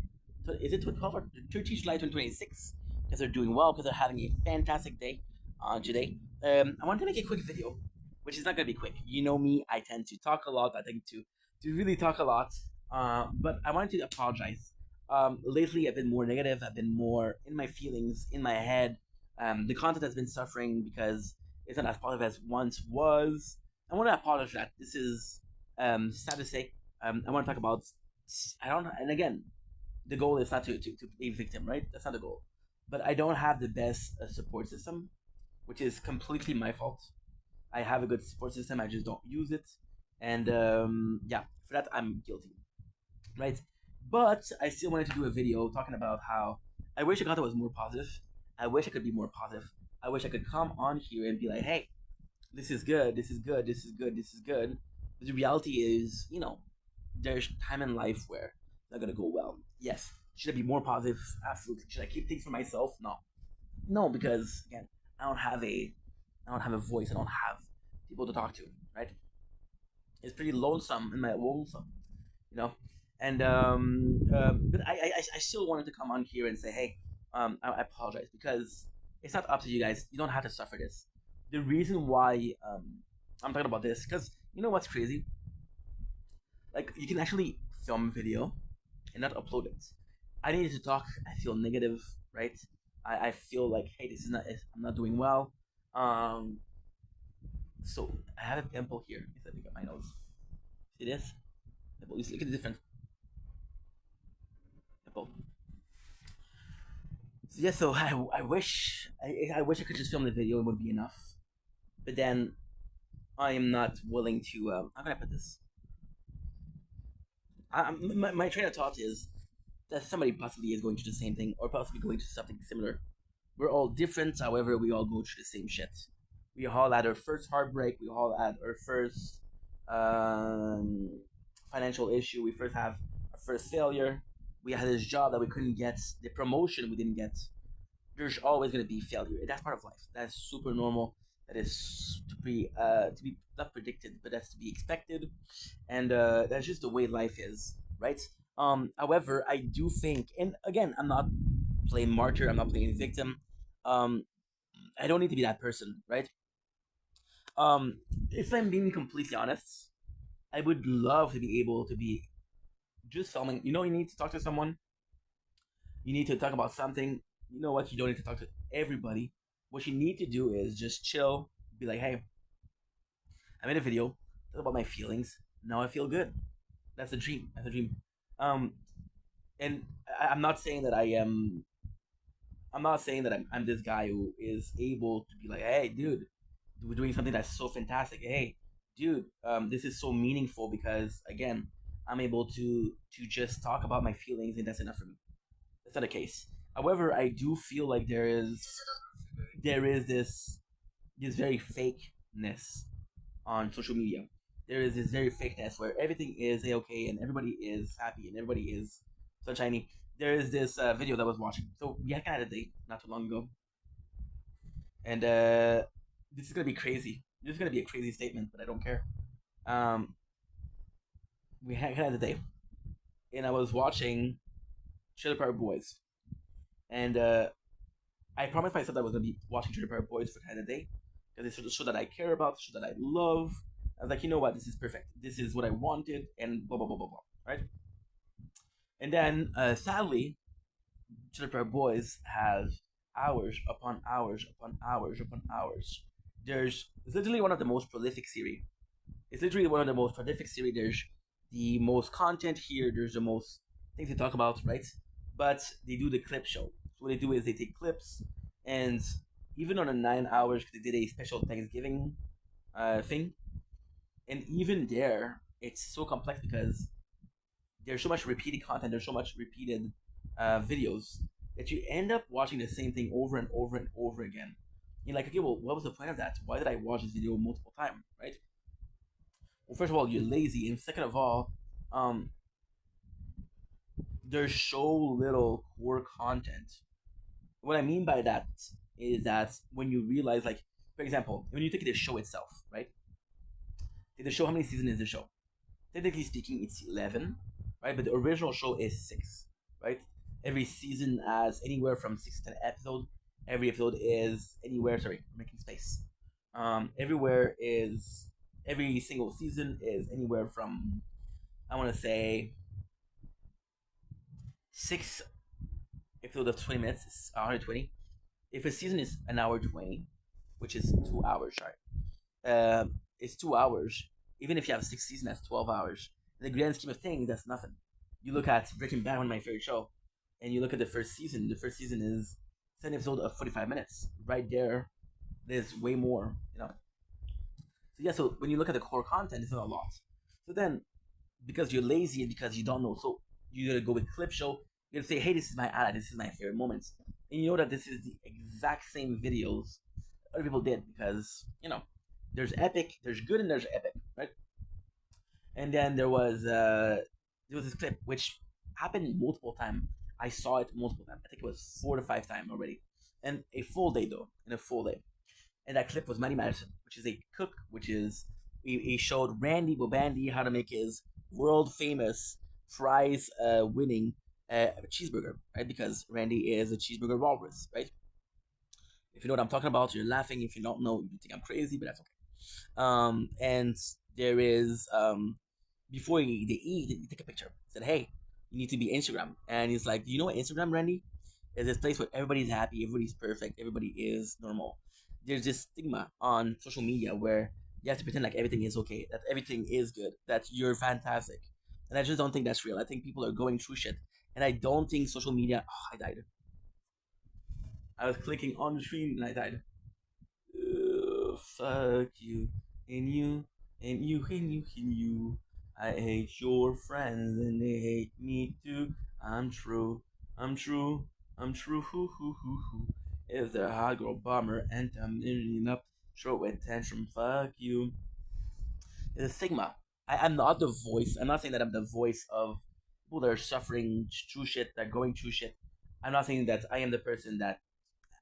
Is it 12th or 13th July 2026? Because they're doing well, because they're having a fantastic day today. I wanted to make a quick video, which is not going to be quick. You know me, I tend to talk a lot. I tend to really talk a lot. But I wanted to apologize. Lately, I've been more negative. I've been more in my feelings, in my head. The content has been suffering because it's not as positive as once was. I want to apologize for that. This is sad to say. I want to talk about. I don't. And again, the goal is not to be a victim, right? That's not the goal. But I don't have the best support system, which is completely my fault. I have a good support system. I just don't use it, and yeah, for that I'm guilty, right? But I still wanted to do a video talking about how I wish Agata was more positive. I wish I could be more positive. I wish I could come on here and be like, hey, this is good, this is good, this is good, this is good. But the reality is, there's time in life where it's not gonna go well. Yes. Should I be more positive? Absolutely. Should I keep things for myself? No. No, because again, I don't have a I don't have a voice, I don't have people to talk to, right? It's pretty lonesome in my lonesome, you know. And but I still wanted to come on here and say, hey, I apologize because it's not up to you guys. You don't have to suffer this. The reason why I'm talking about this because you know what's crazy? Like you can actually film video and not upload it. I needed to talk. I feel negative, right? I feel like, hey, this is not. I'm not doing well. Um, so I have a pimple here. Let me get my nose. See this? Look at the different pimple. So yeah, so I wish I wish I could just film the video. It would be enough. But then I am not willing to. How can I put this? My train of thought is that somebody possibly is going through the same thing, or possibly going through something similar. We're all different, however, we all go through the same shit. We all had our first heartbreak. We all had our first financial issue. We first have our first failure. We had this job that we couldn't get, the promotion we didn't get. There's always going to be failure. That's part of life. That's super normal. That is to be not predicted, but that's to be expected, and that's just the way life is, right? However, I do think, and again, I'm not playing martyr. I'm not playing victim. Um, I don't need to be that person, right? If I'm being completely honest, I would love to be able to be just filming. You know, you need to talk to someone. You need to talk about something. You know what? You don't need to talk to everybody. What you need to do is just chill. Be like, hey, I made a video. Talk about my feelings. Now I feel good. That's a dream. That's a dream. Um, and I'm not saying that I am. I'm not saying that I'm this guy who is able to be like, hey, dude, we're doing something that's so fantastic. Hey, dude, this is so meaningful because again, I'm able to just talk about my feelings and that's enough for me. That's not the case. However, I do feel like there is this very fakeness on social media. There is this very fakeness where everything is okay and everybody is happy and everybody is sunshiny. There is this video that I was watching. So we had kind of a date not too long ago, and this is gonna be crazy. This is gonna be a crazy statement, but I don't care. Um, we had kind of a date, and I was watching Trailer Park Boys, and I promised myself that I was gonna be watching Trailer Park Boys for kind of day because it's a show that I care about, a show that I love. I was like, you know what, this is perfect. This is what I wanted, and blah blah blah blah blah. Right? And then, sadly, Trailer Park Boys has hours upon hours upon hours upon hours. It's literally one of the most prolific series. It's literally one of the most prolific series. There's the most content here. There's the most things to talk about, right? But they do the clip show. So what they do is they take clips, and even on the 9 hours, they did a special Thanksgiving thing, and even there, it's so complex because there's so much repeated content. There's so much repeated videos that you end up watching the same thing over and over and over again. You're like, okay, well, what was the point of that? Why did I watch this video multiple times, right? Well, first of all, you're lazy, and second of all, um, there's so little core content What I mean by that is that when you realize, like, for example, when you take the show itself, right? The show, how many seasons is the show? Technically speaking, it's 11, right? But the original show is 6, right? Every season has anywhere from 6 to 10 episodes. Every episode is anywhere, sorry, I'm making space. Every single season is anywhere from, I want to say, 6 episodes of 20 minutes, it's 120. If a season is an hour 20, which is 2 hours, right? It's 2 hours. Even if you have 6 seasons, that's 12 hours. In the grand scheme of things, that's nothing. You look at Breaking Bad, one of my favorite show, and you look at the first season. The first season is 10 episodes of 45 minutes. Right there, there's way more, you know. So yeah, so when you look at the core content, it's not a lot. So then, because you're lazy and because you don't know, so you gotta go with clip show. You gotta say, hey, this is my highlight. This is my favorite moments, and you know that this is the exact same videos other people did because there's epic, there's good, and there's epic, right? And then there was this clip which happened multiple times. I saw it multiple times. I think it was 4 to 5 times already, and a full day though, in a full day. And that clip was Manny Madison, which is a cook, which is he showed Randy Bobandi how to make his world famous prize winning cheeseburger, right? Because Randy is a cheeseburger walrus, right? If you know what I'm talking about, you're laughing. If you don't know, you think I'm crazy, but that's okay. And there is before they eat, you take a picture. Said, hey, you need to be Instagram. And he's like, do you know what Instagram, Randy? Is this place where everybody's happy, everybody's perfect, everybody is normal. There's this stigma on social media where you have to pretend like everything is okay, that everything is good, that you're fantastic. And I just don't think that's real. I think people are going through shit. And I don't think social media. Oh, I died. I was clicking on the screen and I died. Fuck you and you and you and you and you. I hate your friends and they hate me too. I'm true. I'm true. I'm true. Hoo hoo hoo hoo. If they're a hot girl bomber and I'm ending up throw a tantrum. Fuck you. It's a stigma. I'm not the voice. I'm not saying that I'm the voice of people that are suffering through shit, that are going through shit. I'm not saying that I am the person that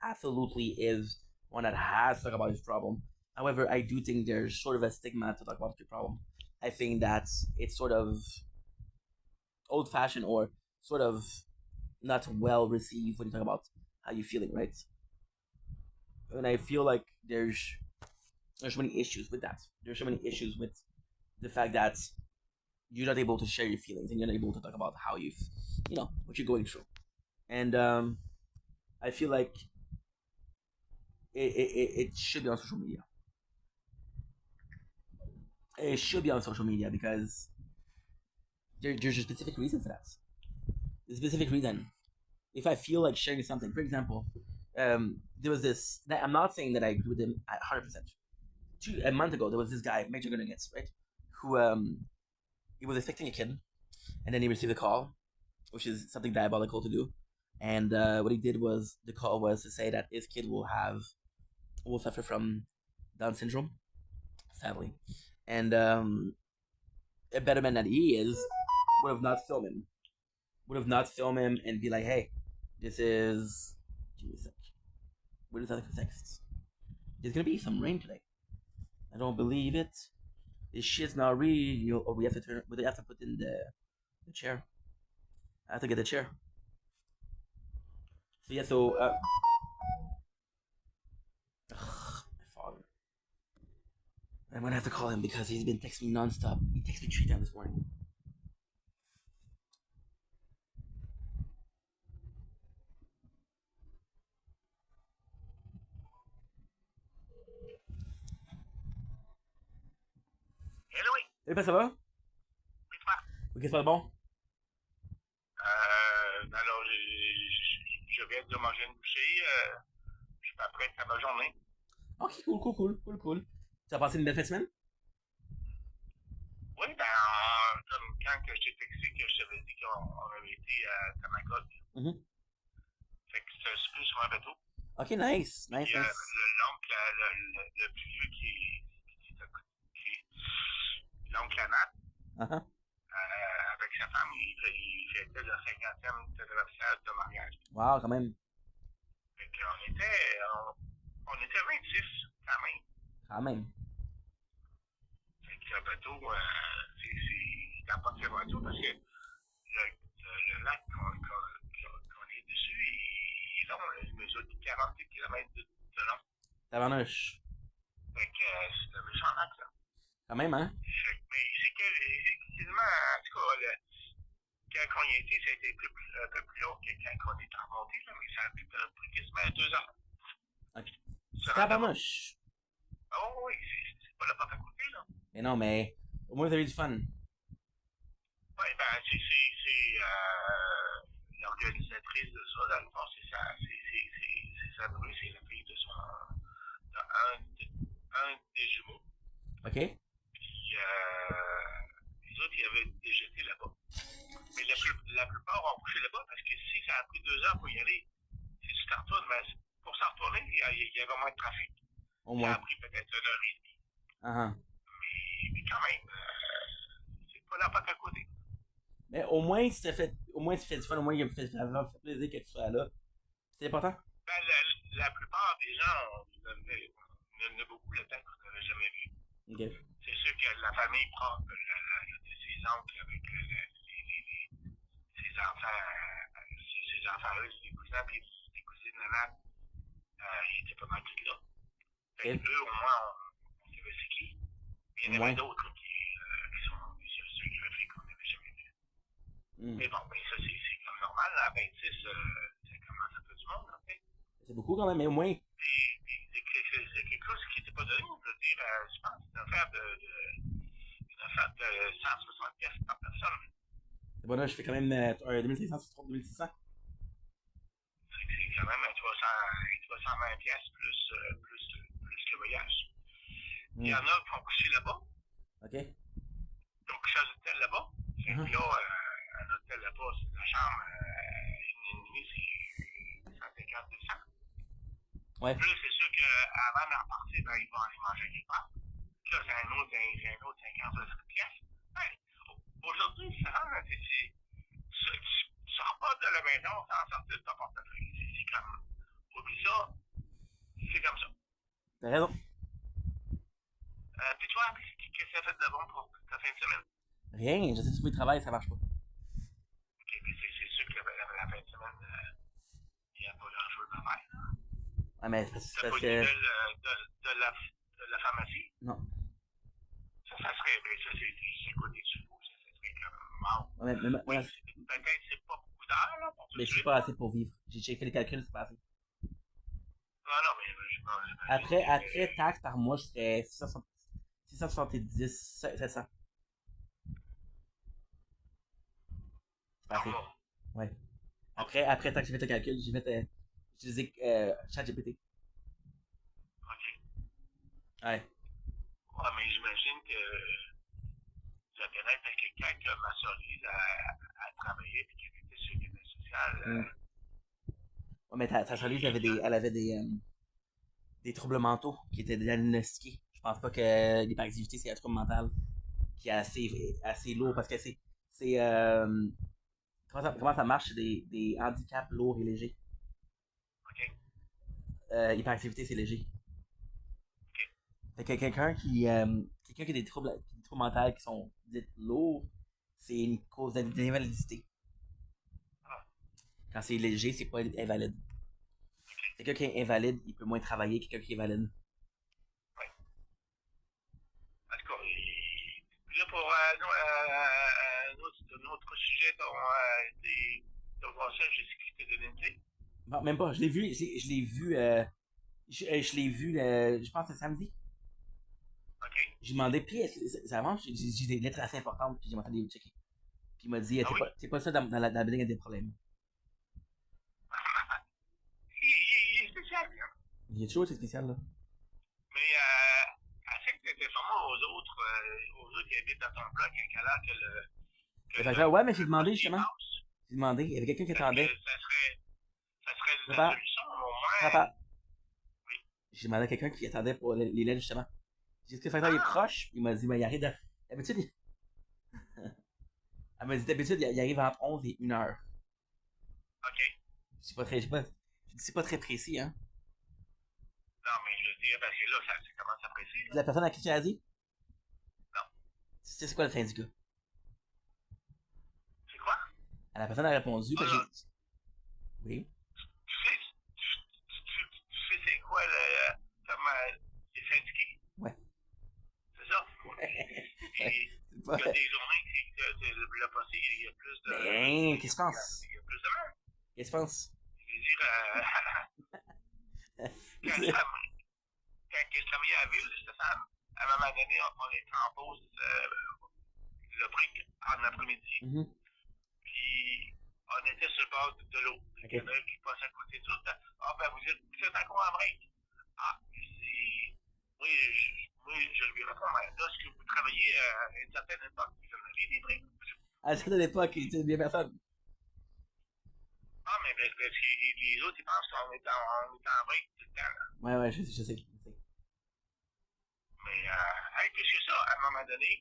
absolutely is one that has to talk about his problem. However, I do think there's sort of a stigma to talk about your problem. I think that it's sort of old fashioned or sort of not well received when you talk about how you're feeling, right? And I feel like there's so many issues with that. There's so many issues with the fact that you're not able to share your feelings and you're not able to talk about how what you're going through. And I feel like it should be on social media. It should be on social media because there's a specific reason for that. The specific reason. If I feel like sharing something, for example, there was this. I'm not saying that I agree with him at 100%. A month ago, there was this guy, Major Gunnigan, right? Who he was expecting a kid, and then he received a call, which is something diabolical to do. And what he did was the call was to say that his kid will suffer from Down syndrome, sadly, and a better man than he is would have not filmed him. Would have not filmed him and be like, hey, this is. Give me a sec. What is that for text? There's gonna be some rain today. I don't believe it. This shit's not real. Or we have to turn. We have to put in the chair. I have to get the chair. So yeah. So my father. I'm gonna have to call him because he's been texting me nonstop. He texted me 3 times this morning. Hello, oui. Salut, ça va? Oui, toi. Ok, c'est pas bon? Alors, je viens de manger une bouchée. Je suis pas prêt à ma journée. Ok, cool. Tu as passé une belle fin de semaine? Oui, ben, comme quand que je t'ai texté que je t'avais dit qu'on avait été à Tamacog. Mhm. Fait que c'est un souper sur un bateau. Ok, nice. Puis l'oncle, le plus vieux l'oncle Anat, Uh-huh. avec sa femme, il fêtait le 50e anniversaire de mariage. Wow, quand même. on était 26 quand même. Quand même. Fait que le bateau, c'était pas très bateau parce que le lac qu'on est dessus, il est long, il mesure 48 km de long. Tabarnouche. Fait que c'est un méchant lac, là. Quand même, hein? Mais c'est que, effectivement, en tout cas, quand on y était, ça a été un peu plus long que quand on est remonté, là, mais ça a pris quasiment 2 heures. Ok. Ça Tabarnouche. Oh oui, c'est pas la porte à côté, là. Mais non, mais au moins vous avez du fun. Oui, ben, l'organisatrice de ça, dans le fond, c'est sa brue, c'est la fille de un des jumeaux. OK? Puis, les autres, ils avaient déjà été là-bas. Mais la plupart ont couché là-bas parce que si ça a pris 2 heures pour y aller, si tu t'en retournes, mais pour s'en retourner, il y avait moins de trafic. Au Ça moins. a pris peut-être 1 heure et demie. Uh-huh. Mais quand même, c'est pas la porte à côté. Mais au moins, si tu fais du fun, au moins, il fait plaisir que tu sois là. C'est important. Ben, la plupart des gens, on en a beaucoup le temps qu'on n'avait jamais vu. OK. C'est sûr que la famille prend ses oncles avec ses enfants, eux, ses cousins, puis ses cousines, nanas, ils étaient pas mal tous là. Fait que eux, au moins, on savait c'est qui. Mais il y en avait d'autres qui sont ceux qui avaient fait qu'on n'avait jamais vu. Mais bon, ben, ça, c'est comme normal. À 26, ça commence à faire du monde, en fait. C'est beaucoup quand même, mais au moins. C'est quelque chose qui n'était pas donné, je veux dire, je pense, une affaire de 160 pièces par personne. C'est bon, là, je fais quand même 2500 sur 2600. C'est quand même 320 pièces plus le voyage. Il y en a qui ont couché là-bas. OK. Donc, couché à l'hôtel là-bas. Fait que là, un hôtel là-bas, c'est la chambre, une nuit, c'est 150-200. Ouais. Plus, c'est sûr qu'avant de repartir, ben, ils vont aller manger quelque part. Là, c'est un autre 50-60 pièces. Ben, aujourd'hui, ça rend, tu sors pas de la maison sans sortir de ton portefeuille. C'est comme, oublie ça, c'est comme ça. T'as raison. Puis toi, qu'est-ce que ça fait de bon pour ta fin de semaine? Rien, j'essaie de trouver du travail, ça marche pas. Ok, mais c'est sûr que la fin de semaine, il n'y a pas grand-chose à faire. Ouais, mais c'est T'as parce pas que. de la pharmacie? Non. Ça serait, mais ça, c'est quoi des sous? Ça serait comme mort. Ouais, Oui, peut-être c'est pas beaucoup d'heures, là, pour tout de mais suite. c'est pas assez pour vivre. J'ai fait les calculs, c'est pas assez. Non, mais Après taxe par mois, je serais 670, 700. C'est pas par assez. mois. Ouais. Après taxe, j'ai fait le calcul, j'ai fait. J'ai utilisé ChatGPT. Ok. Ouais. Ouais, mais j'imagine que tu as bien être quelqu'un qui a mensualisé à travailler et qui était sur le social. Ouais, mais ta soliste, elle avait des troubles mentaux qui étaient diagnostiqués. Je pense pas que l'hyperactivité, c'est un trouble mental qui est assez lourd parce que c'est comment ça marche? C'est des handicaps lourds et légers. Ok. Hyperactivité, c'est léger. Fait que quelqu'un qui a des troubles mentaux qui sont dits lourds, c'est une cause d'invalidité. Quand c'est léger, c'est pas invalide. Quelqu'un qui est invalide, il peut moins travailler que quelqu'un qui est valide. Oui. En tout cas, puis là, pour un autre sujet, ton conseil, j'ai donné une clé. Bon, même pas, je l'ai vu, je l'ai vu, je pense que c'est samedi. Ok. J'ai demandé, puis ça avance, j'ai des lettres assez importantes, puis j'ai demandé de checker. Puis il m'a dit, t'es pas ça dans la building, il y a des problèmes. Il est spécial, hein. Il y a toujours, c'est spécial, là. Mais assez que tu informé aux autres qui habitent dans ton bloc à quelle heure que Ouais, mais j'ai demandé, postier justement. passe. J'ai demandé, il y avait quelqu'un qui Parce que attendait. ça serait la Papa, solution, au moins. papa. Oui. J'ai demandé à quelqu'un qui attendait pour les lettres, justement. J'ai dit que le facteur est proche, il m'a dit, mais il arrive d'habitude, elle m'a dit, d'habitude, il arrive entre 11 et 1 heure. Ok. C'est pas très précis, hein. là, ça commence à presser. La personne à qui tu as dit? Non. C'est quoi le syndicat? C'est quoi? La personne a répondu. Oh, J'ai... Oui. Tu sais c'est quoi les syndiqués? Ouais. C'est ça? Ouais. Il y a des journées que le passé, il y a plus de. Ben, qu'est-ce que tu penses? Il y a plus de monde. Qu'est-ce que tu penses? Je veux dire, quand je travaillais à la ville, c'était ça. À un moment donné, on était en pause le break en après-midi. Mm-hmm. Puis on était sur le bord de l'eau. Okay. Il y en a qui passent à côté de tout. Ah, ben vous êtes encore en break. Ah, c'est. Oui, je lui réponds, lorsque vous travaillez à une certaine époque, vous en avez des breaks. À une certaine époque, il était bien personne. Ah, mais parce que les autres, ils pensent qu'on est en break tout le temps. Ouais, je sais. Mais, plus que ça, à un moment donné,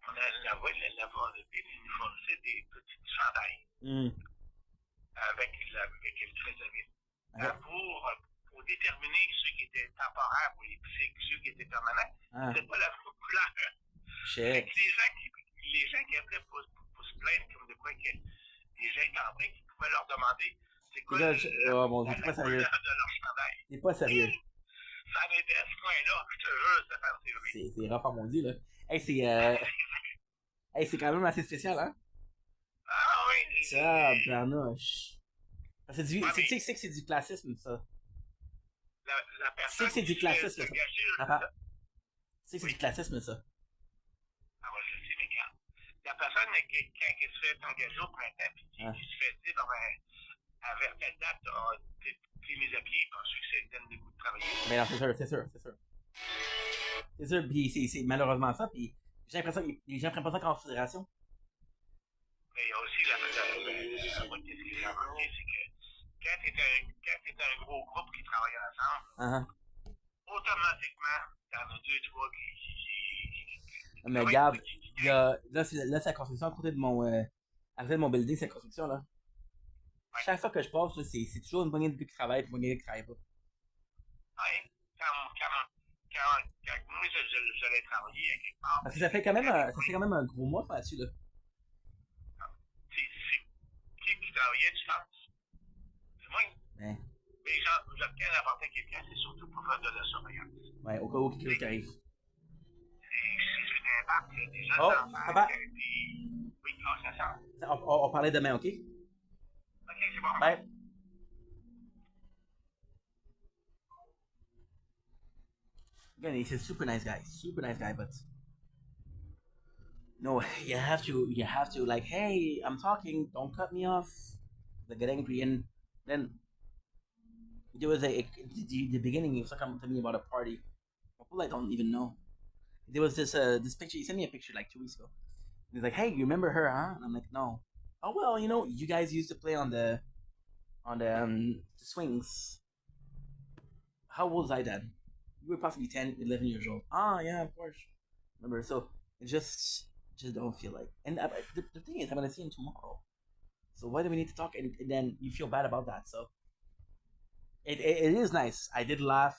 on a fourni des petites chandails avec le trésorier. Pour déterminer ceux qui étaient temporaires ou ceux qui étaient permanents, c'était pas la même couleur. Shit. Les gens qui appelaient pour se plaindre comme de quoi que les gens étaient en break, ils pouvaient leur demander c'est quoi la couleur de leur chandail. C'est pas sérieux. Ça en était à ce point-là, je te jure, Stéphane, c'est vrai. C'est rough à mon dieu, là. Hey, c'est quand même assez spécial, hein? Ah oui! Ça, barnouche. C'est du... Tu sais que c'est du classisme, ça. La personne c'est du classisme, ça. Tu sais que c'est du classisme, ça. Ah ouais, je sais, mais quand la personne, quand elle se fait engager au printemps, puis qui se fait dire, avec telle date, t'es mis à pied, parce que ça te donne le goût de travailler. Mais non, c'est sûr. C'est sûr, puis c'est malheureusement ça, puis j'ai l'impression que les gens prennent pas ça en considération. Mais il y a aussi qu'est-ce que j'ai remarqué, c'est que quand t'es un gros groupe qui travaille ensemble, automatiquement, t'en as deux, trois qui mais regarde, là, c'est la construction à côté de mon building, c'est la construction, là. Ouais. Chaque fois que je passe, c'est toujours une poignée de gars qui travaillent et une poignée de gars qui travaillent pas. Ouais, quand moi, j'allais travailler à quelque part. Parce que ça fait quand même un gros mois là-dessus, là. C'est qui travaillait, tu penses? C'est moi. Ouais. Mais j'obtiens n'importe quelqu'un, c'est surtout pour faire de la surveillance. Ouais, au cas où quelque chose arrive. Si je débarque, il y a des gens papa. Oui, ça sent. On parlait demain, ok? Ok, c'est bon. Bye. Again, he's a super nice guy, but no, you have to like, hey, I'm talking, don't cut me off. They get angry, and then there was the beginning. He was talking to me about a party. People I don't even know. There was this picture. He sent me a picture like 2 weeks ago. He's like, hey, you remember her, huh? And I'm like, no. Oh well, you guys used to play on the swings. How old was I then? You were possibly 10, 11 years old. Ah, yeah, of course. Remember? So it just don't feel like. And the thing is, I'm gonna see him tomorrow. So why do we need to talk? And then you feel bad about that. So it is nice. I did laugh.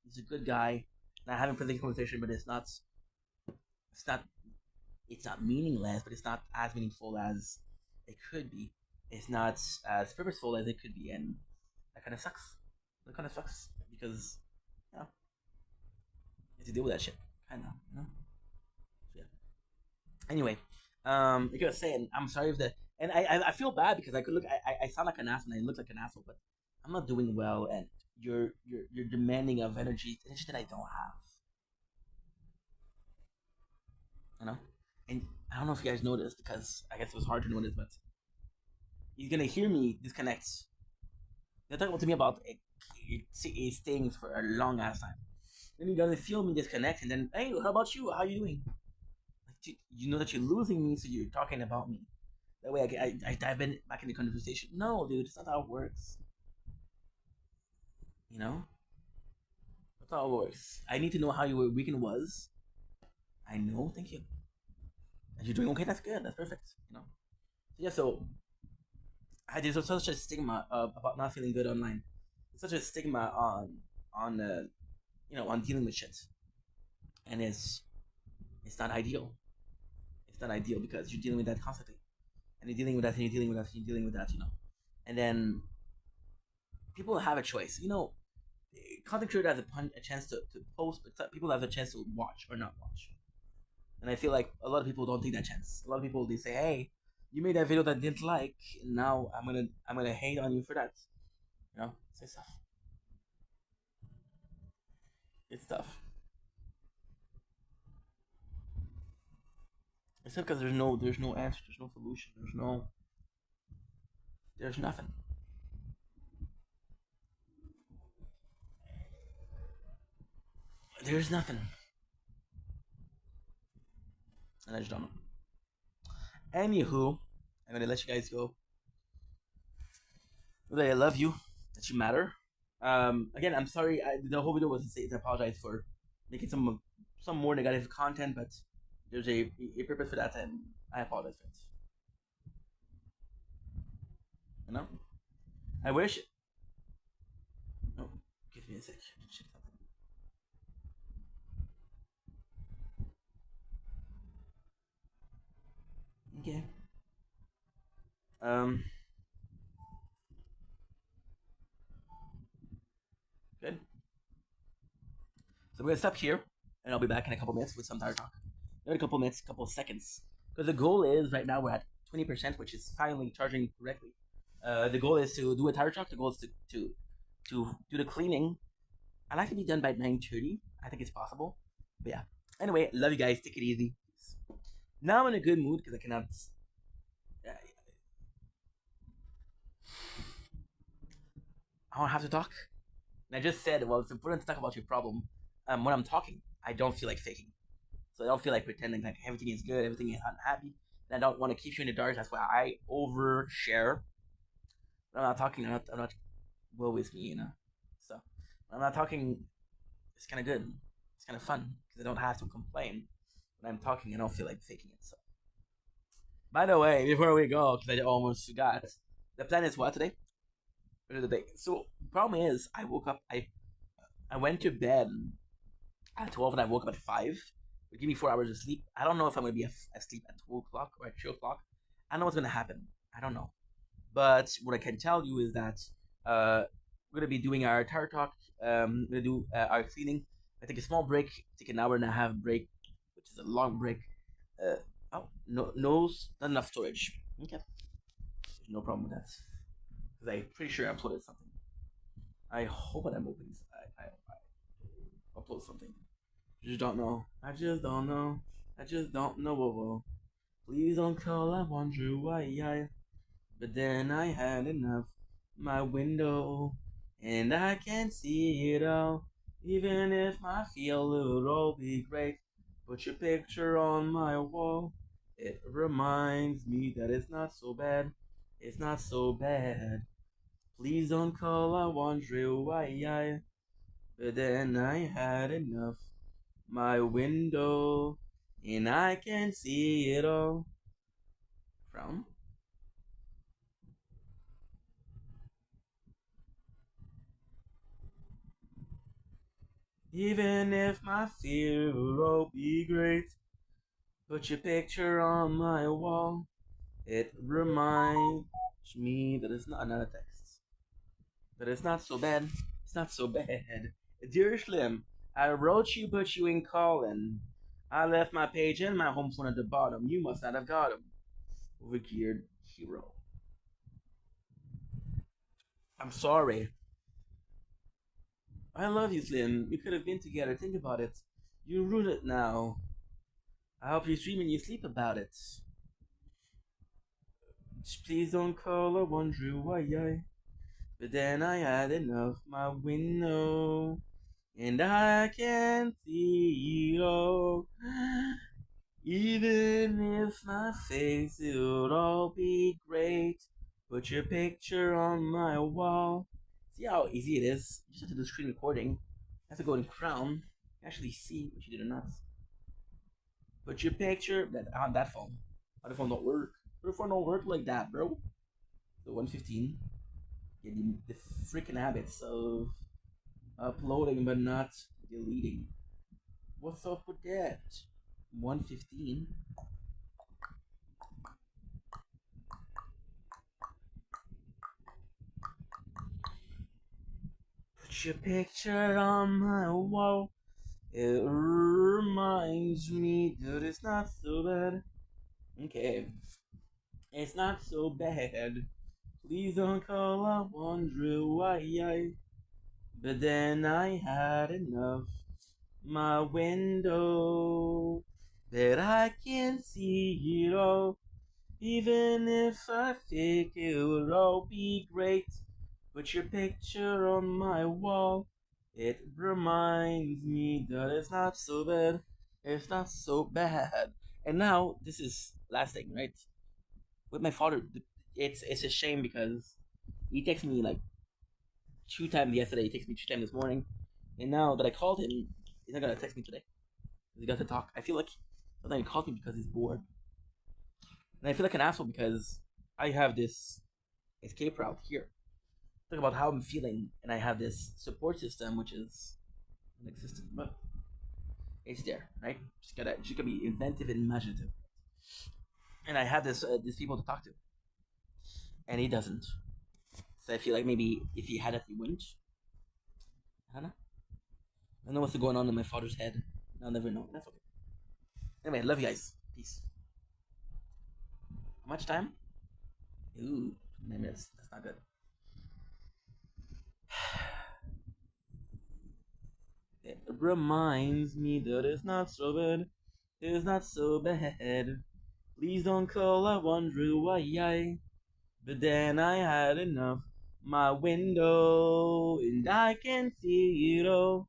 He's a good guy. And I haven't played the conversation, but it's not meaningless, but it's not as meaningful as it could be. It's not as purposeful as it could be, and that kind of sucks. That kind of sucks because, you know, you have to deal with that shit, kind of, So, yeah. Anyway, like I was saying, I'm sorry if that, and I feel bad because I could look, I sound like an asshole and I look like an asshole, but I'm not doing well, and you're demanding of energy that I don't have. You know? And I don't know if you guys noticed because I guess it was hard to notice, but you're gonna hear me disconnect. They're talking to me about it stings for a long ass time. Then you're gonna feel me disconnect, and then, hey, how about you? How you doing? Like, you know that you're losing me, so you're talking about me. That way, I dive back in the conversation. No, dude, it's not how it works. You know, that's how it works. I need to know how your weekend was. I know. Thank you. And you're doing okay. That's good. That's perfect. You know. So yeah. So there's such a stigma about not feeling good online. There's such a stigma on on dealing with shit, and it's not ideal. It's not ideal because you're dealing with that constantly, and you're dealing with that, and you're dealing with that, and you're dealing with that, and then people have a choice. Content creator has a chance to post, but people have a chance to watch or not watch. And I feel like a lot of people don't take that chance. A lot of people, they say, "Hey, you made that video that I didn't like, and now I'm gonna hate on you for that." Say stuff. It's tough. It's tough because there's no answer, there's no solution, there's nothing. There's nothing, and I just don't know. Anywho, I'm gonna let you guys go. That I love you, that you matter. Again, I'm sorry. The whole video was to apologize for making some more negative content, but there's a purpose for that, and I apologize for it. You know, I wish. Oh, give me a sec. Okay. Good. So we're gonna stop here, and I'll be back in a couple minutes with some tire talk. In a couple minutes, couple seconds, because the goal is right now we're at 20%, which is finally charging correctly. The goal is to do a tire talk. The goal is to do the cleaning. I like to be done by 9:30. I think it's possible. But yeah. Anyway, love you guys. Take it easy. Now I'm in a good mood because I cannot. I don't have to talk. And I just said, well, it's important to talk about your problem. When I'm talking, I don't feel like faking. So I don't feel like pretending like everything is good, everything is unhappy. And I don't want to keep you in the dark. That's why I overshare. When I'm not talking. I'm not well with me. So when I'm not talking, it's kind of good. It's kind of fun because I don't have to complain when I'm talking. I don't feel like faking it. So, by the way, before we go, because I almost forgot, the plan is what today? So problem is, I woke up. I went to bed at 12 and I woke up at 5. It give me 4 hours of sleep. I don't know if I'm gonna be asleep at 2 o'clock or at 3 o'clock. I don't know what's gonna happen. I don't know. But what I can tell you is that we're gonna be doing our tire talk. We're gonna do our cleaning. I take a small break, take an hour and a half break, which is a long break. Oh, no, not enough storage. Okay, there's no problem with that because I'm pretty sure I uploaded something. I hope that I'm opening. I upload something. I just don't know. I just don't know. I just don't know. Whoa. Please don't call. I wonder why. But then I had enough. My window, and I can see it all. Even if my field will be great, put your picture on my wall. It reminds me that it's not so bad. It's not so bad. Please don't call. I wonder why. But then I had enough. My window, and I can see it all. From even if my fear will be great, put your picture on my wall. It reminds me that it's not another text. That it's not so bad. It's not so bad. Dear Slim, I wrote you, but you ain't calling. I left my page and my home phone at the bottom. You must not have got 'em. Overgeared hero. I'm sorry. I love you, Slim. We could have been together. Think about it. You ruined it now. I hope you dream and you sleep about it. Please don't call or wonder why. But then I had enough. My window, and I can see it all. Even if my face would all be great, put your picture on my wall. See how easy it is? You just have to do screen recording. You have to go in Crown. Actually see what you did or not. Put your picture on that phone. Other phone don't work. Other phone don't work like that, bro. The 115. Yeah, the freaking habits of uploading but not deleting. What's up with that? 115. Put your picture on my wall. It reminds me that it's not so bad. Okay. It's not so bad. Please don't call, I wonder why. But then I had enough. My window, that I can see it all. Even if I think it would all be great. Put your picture on my wall. It reminds me that it's not so bad. It's not so bad. And now this is last thing, right? With my father, it's a shame because he texted me like 2 times yesterday. He texted me 2 times this morning, and now that I called him, he's not gonna text me today. We got to talk. I feel like sometimes he calls me because he's bored, and I feel like an asshole because I have this escape route here. Talk about how I'm feeling, and I have this support system which is non-existent, but it's there, right? Just gotta be inventive and imaginative. And I have these people to talk to, and he doesn't. So I feel like maybe if he had it, he wouldn't. I don't know. I don't know what's going on in my father's head. I'll never know. That's okay. Anyway, love you guys. Peace. How much time? Ooh, 9 minutes. That's not good. It reminds me that it's not so bad. It's not so bad. Please don't call, I wonder why. But then I had enough. My window, and I can see it all.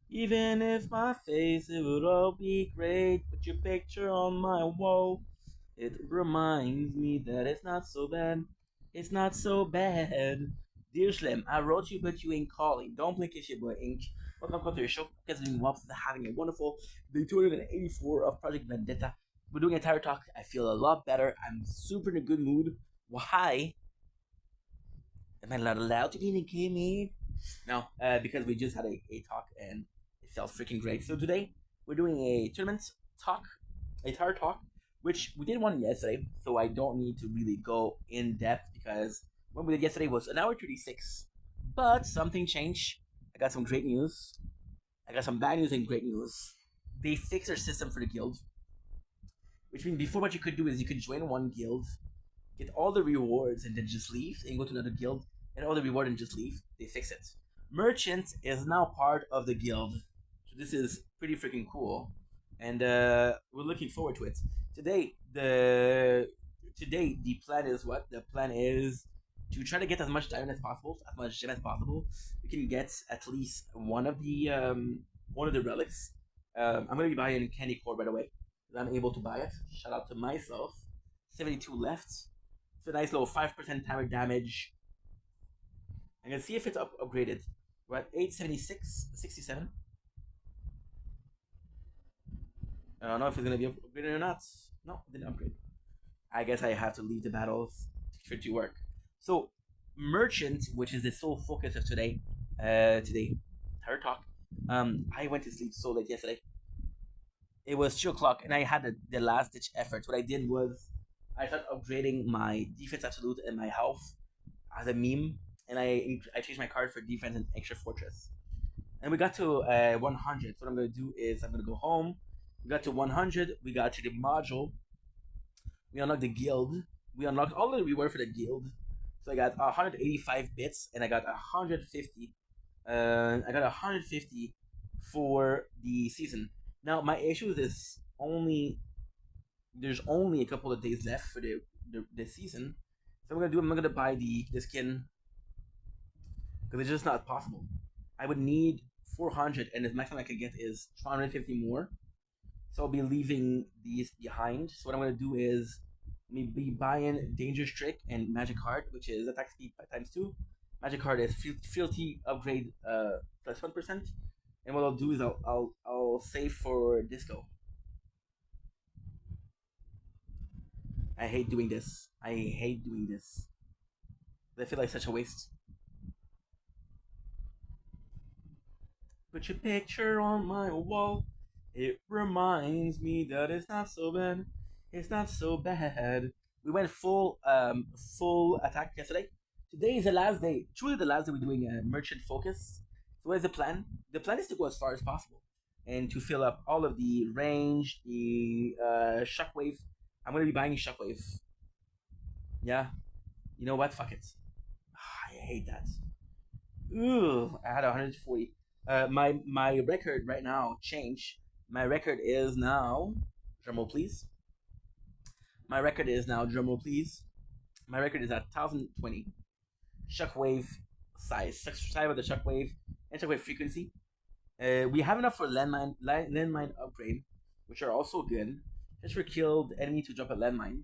Even if my face, it would all be great. Put your picture on my wall. It reminds me that it's not so bad. It's not so bad. Dear Slim, I wrote you, but you ain't calling. Don't blink if you boy ink. Welcome to your show. Because doing well, having a wonderful day 284 of Project Vendetta. We're doing a tire talk. I feel a lot better. I'm super in a good mood. Why? Am I not allowed to be in a game mood? No, because we just had a talk and it felt freaking great. So today we're doing a tournament talk, a tire talk, which we did one yesterday. So I don't need to really go in depth because what we did yesterday was an hour 36. But something changed. I got some great news. I got some bad news and great news. They fixed their system for the guild, which means before what you could do is you could join one guild, get all the rewards, and then just leave and go to another guild, and all the reward and just leave. They fix it. Merchant is now part of the guild, so this is pretty freaking cool, and we're looking forward to it. Today the plan is what? The plan is to try to get as much diamond as possible, as much gem as possible. We can get at least one of the relics. I'm gonna be buying candy core right away. I'm able to buy it. Shout out to myself. 72 left. It's a nice little 5% timer damage. I'm gonna see if it's upgraded. We're at 876, 67. I don't know if it's gonna be upgraded or not. No, it didn't upgrade. I guess I have to leave the battles for it to work. So, Merchant, which is the sole focus of today, her talk. I went to sleep so late yesterday. It was 2 o'clock, and I had the last ditch effort. What I did was I started upgrading my defense absolute and my health as a meme, and I changed my card for defense and extra fortress. And we got to 100. So what I'm gonna do is I'm gonna go home. We got to 100. We got to the module. We unlocked the guild. We unlocked all the reward for the guild. So I got 185 bits, and I got 150. I got 150 for the season. Now my issue is there's only a couple of days left for the season. So I'm gonna buy the skin because it's just not possible. I would need 400, and the maximum I could get is 250 more. So I'll be leaving these behind. So what I'm gonna do is be buying Dangerous Trick and Magic Heart, which is attack speed times 2. Magic Heart is fealty upgrade plus 1%. And what I'll do is I'll save for Disco. I hate doing this. I hate doing this. I feel like such a waste. Put your picture on my wall. It reminds me that it's not so bad. It's not so bad. We went full attack yesterday. Today is the last day. Truly the last day we're doing a merchant focus. So what is the plan? The plan is to go as far as possible and to fill up all of the range, the shockwave. I'm gonna be buying shockwave. Yeah. You know what? Fuck it. I hate that. Ooh, I had 140. My record right now changed. My record is now, drumroll please. My record is now, drumroll please. My record is at 1020 shockwave size, size of the shockwave and shockwave frequency. We have enough for landmine upgrade, which are also good. Just for killed enemy to drop a landmine.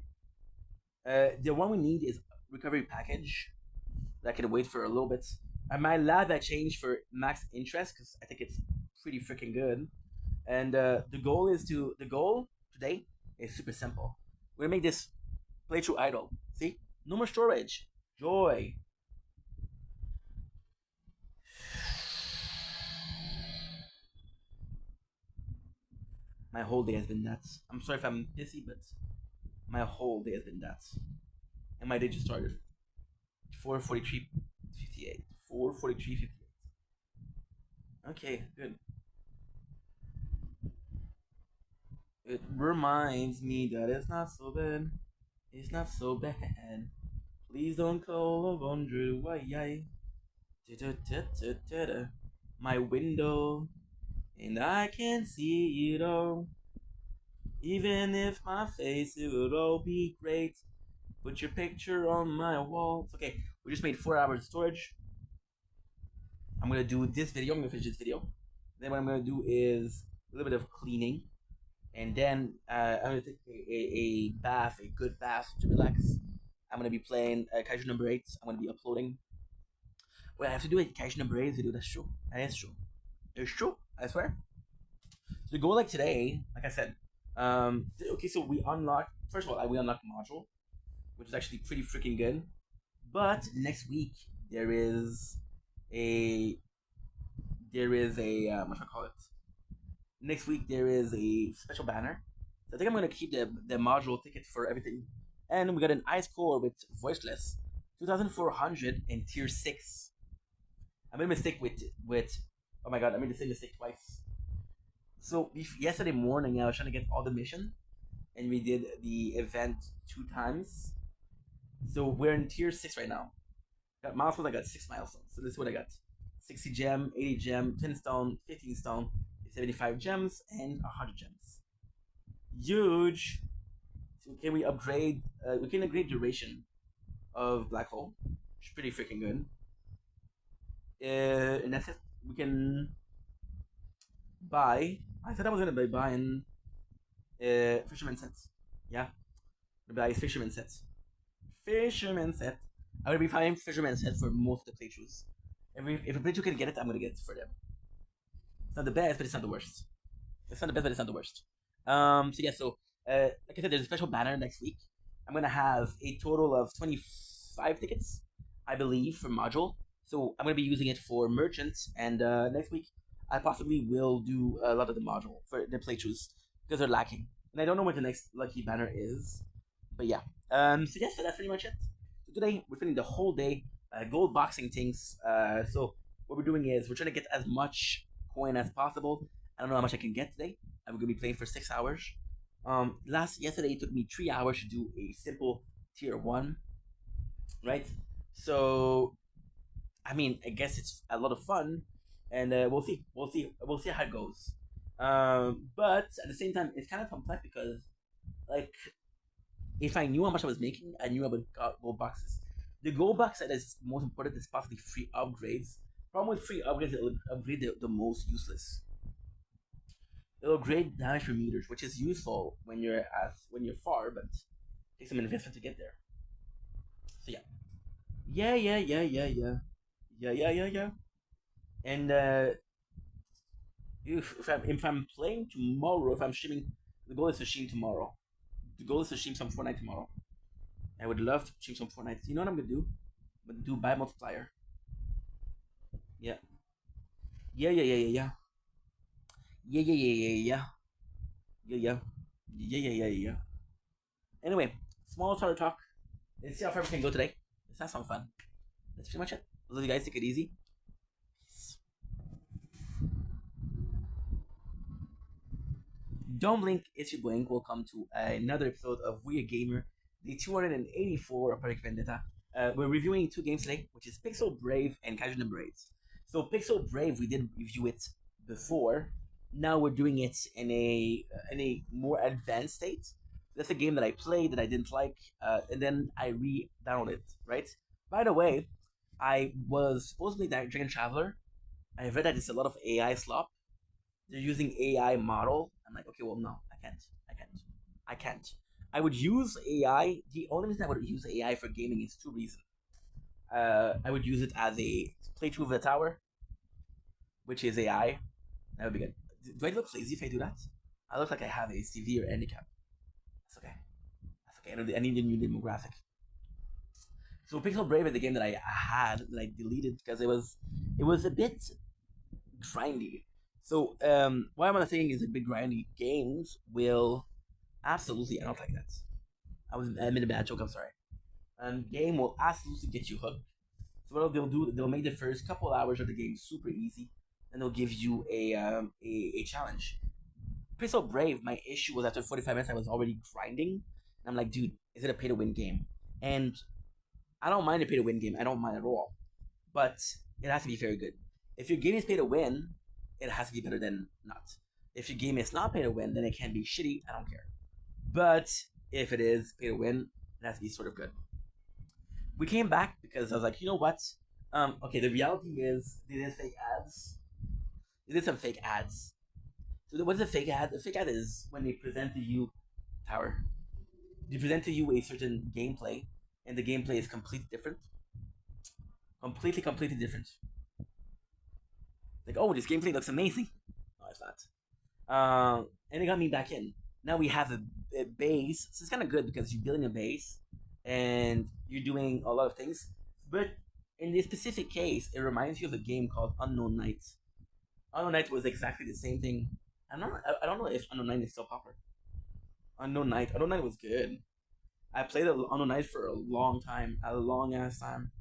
The one we need is recovery package. That can wait for a little bit. And my lab I changed for max interest because I think it's pretty freaking good. And the goal today is super simple. We're gonna make this playthrough idle. See, no more storage. Joy. My whole day has been nuts. I'm sorry if I'm pissy, but my whole day has been nuts. And my day just started. 4:43:58. 4:43:58. Okay, good. It reminds me that it's not so bad. It's not so bad. Please don't call a wonder why. My window, and I can see it all. Even if my face, it would all be great. Put your picture on my wall. It's okay. We just made 4 hours of storage. I'm gonna do this video. I'm gonna finish this video. Then what I'm gonna do is a little bit of cleaning, and then I'm gonna take a bath, a good bath to relax. I'm gonna be playing Kaiju number 8. I'm gonna be uploading. Well, I have to do a Kaiju number 8 video. That's true. That is true. It's true. I swear. So the goal like today, like I said, okay. So we unlocked. First of all, we unlocked module, which is actually pretty freaking good. But next week a there is a what should I call it? Next week there is a special banner. So I think I'm gonna keep the module ticket for everything. And we got an ice core with voiceless, 2,400 and tier 6. I made a mistake with oh my god, I made the same mistake twice. So yesterday morning I was trying to get all the mission, and we did the event 2 times. So we're in tier 6 right now. Got milestones. I got 6 milestones. So this is what I got: 60 gem, 80 gem, 10 stone, 15 stone, 75 gems, and 100 gems. Huge. So can we upgrade? We can upgrade duration of black hole, which is pretty freaking good. And that's it. We can buy. I said I was gonna be buying fisherman sets. Yeah, buy fisherman sets. Fisherman set. I'm gonna be buying fisherman set for most of the playthroughs. If a playthrough can get it, I'm gonna get it for them. It's not the best, but it's not the worst. It's not the best, but it's not the worst. So yeah, so like I said, there's a special banner next week. I'm gonna have a total of 25 tickets, I believe, for module. So I'm gonna be using it for merchants, and next week I possibly will do a lot of the module for the playthroughs because they're lacking. And I don't know what the next lucky banner is, but yeah. So yeah, so that's pretty much it. So today we're spending the whole day gold boxing things. So what we're doing is we're trying to get as much coin as possible. I don't know how much I can get today. I'm gonna be playing for 6 hours. Yesterday it took me 3 hours to do a simple tier 1, right? So I mean, I guess it's a lot of fun, and we'll see how it goes. But at the same time, it's kind of complex because, like, if I knew how much I was making, I knew I would gold boxes. The gold box that is most important is possibly free upgrades. Problem with free upgrades, it will upgrade the most useless. It'll upgrade damage per meters, which is useful when you're far, but takes some investment to get there. So yeah, yeah. And if I'm playing tomorrow, if I'm streaming, the goal is to stream tomorrow. The goal is to stream some Fortnite tomorrow. I would love to stream some Fortnite. You know what I'm gonna do? I'm gonna do buy multiplier. Yeah. Yeah, yeah, yeah, yeah, yeah. Yeah, yeah, yeah, yeah, yeah. Yeah, yeah. Yeah, yeah, yeah, yeah. Anyway, small starter talk. Let's see how far we can go today. Let's have some fun. That's pretty much it. Love you guys. Take it easy. Peace. Don't blink, it's your blink. Welcome to another episode of We a Gamer, the 284 of Project Vendetta. We're reviewing two games today, which is Pixel Brave and Casual Number 8. So Pixel Brave, we did review it before. Now we're doing it in a more advanced state. That's a game that I played that I didn't like, and then I re-downloaded it. Right. By the way, I was supposed to be Dragon Traveler. I read that it's a lot of AI slop. They're using AI model. I'm like, okay, well, no, I can't. I can't. I can't. I would use AI. The only reason I would use AI for gaming is two reasons. I would use it as a playthrough of the tower, which is AI. That would be good. Do I look lazy if I do that? I look like I have a severe handicap. That's okay. That's okay. I need a new demographic. So Pixel Brave is the game that I had that I deleted because it was a bit grindy. So what I'm gonna saying is that big grindy games will absolutely. I don't like that. I made a bad joke. I'm sorry. Game will absolutely get you hooked. So what they'll do, they'll make the first couple hours of the game super easy, and they'll give you a challenge. Pixel Brave, my issue was after 45 minutes, I was already grinding. And I'm like, dude, is it a pay to win game? And I don't mind a pay to win game. I don't mind at all. But it has to be very good. If your game is pay to win, it has to be better than not. If your game is not pay to win, then it can be shitty. I don't care. But if it is pay to win, it has to be sort of good. We came back because I was like, you know what? Okay, the reality is they did fake ads. They did some fake ads. So what's a fake ad? A fake ad is when they present to you tower. They present to you a certain gameplay, and the gameplay is completely different. Completely different. Like, oh, this gameplay looks amazing. No, it's not. And it got me back in. Now we have a base, so it's kind of good because you're building a base and you're doing a lot of things. But in this specific case, it reminds you of a game called Unknown Night. Unknown Night was exactly the same thing. I don't know if Unknown Night is still popular. Unknown Night was good. I played Unknown Night for a long time, a long ass time.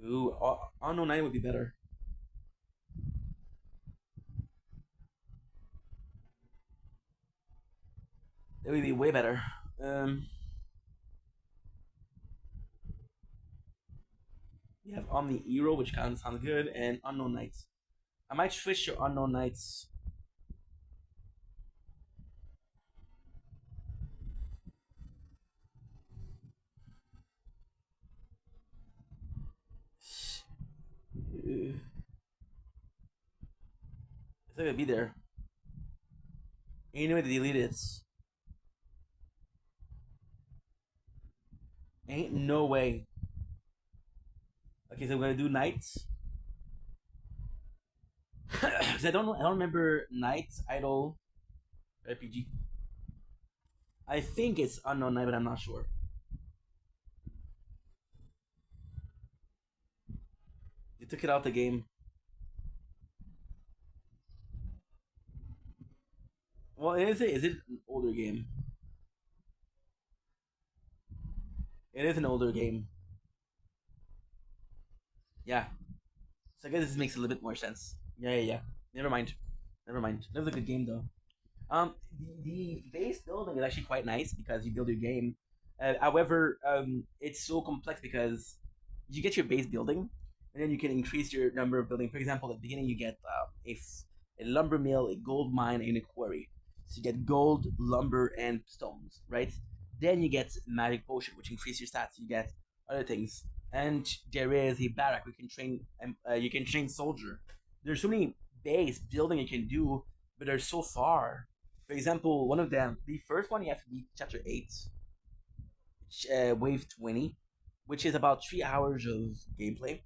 Ooh, Unknown Night would be better. It would be way better. Um, you have Omni Hero, which kind of sounds good, and Unknown Nights. I might switch to Unknown Nights. It's not gonna be there. Anyway, to delete it. Ain't no way. Okay, so we're gonna do Nights. Cause I don't remember Nights Idol RPG. I think it's Unknown Night, but I'm not sure. They took it out the game. Well, is it an older game? It is an older game. Yeah. So I guess this makes a little bit more sense. Yeah, yeah, yeah. Never mind. Never mind. That was a good game though. The base building is actually quite nice because you build your game. However, it's so complex because you get your base building, and then you can increase your number of building. For example, at the beginning you get a lumber mill, a gold mine, and a quarry. So you get gold, lumber, and stones, right? Then you get magic potion, which increase your stats. You get other things, and there is a barrack. You can train soldier. There's so many base building you can do, but they're so far. For example, one of them, the first one you have to beat chapter 8, wave 20, which is about 3 hours of gameplay.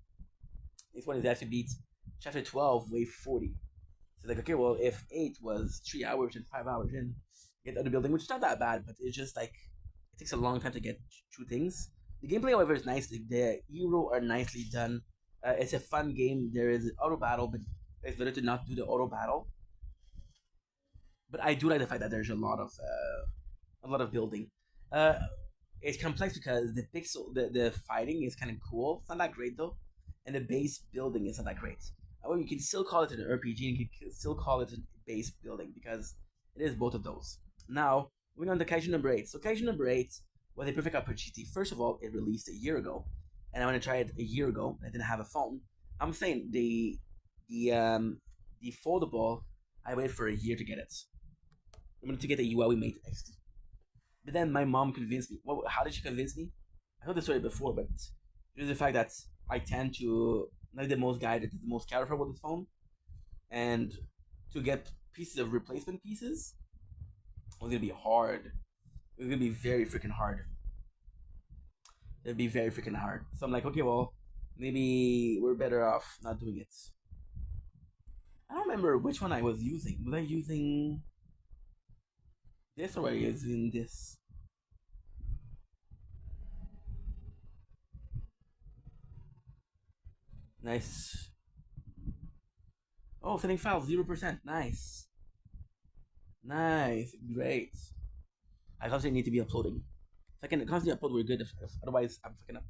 This one is have to beat chapter 12, wave 40. So like, okay, well, if 8 was 3 hours and 5 hours in, get other building, which is not that bad, but it's just like it takes a long time to get through things. The gameplay, however, is nice. The hero are nicely done. It's a fun game. There is auto battle, but it's better to not do the auto battle. But I do like the fact that there's a lot of building. Uh, it's complex because the fighting is kind of cool. It's not that great though, and the base building is not that great. However, you can still call it an RPG, and you can still call it a base building because it is both of those. Now, moving on to Kaiju number 8. So Kaiju number 8 was a perfect opportunity. First of all, it released a year ago, and I want to try it a year ago. I didn't have a phone. I'm saying the foldable. I waited for a year to get it. I'm going to get the Huawei Mate X. But then my mom convinced me. Well, how did she convince me? I heard the story before, but it was the fact that I tend to not the most guy that is the most careful with his phone, and to get pieces of replacement pieces was gonna be hard. It was gonna be very freaking hard. It'd be very freaking hard. So I'm like, okay, well, maybe we're better off not doing it. I don't remember which one I was using. Was I using this or was I using this? Nice. Oh, setting files 0%. Nice. Nice. Great. I constantly need to be uploading. If I can constantly upload, we're good. If otherwise, I'm fucking up.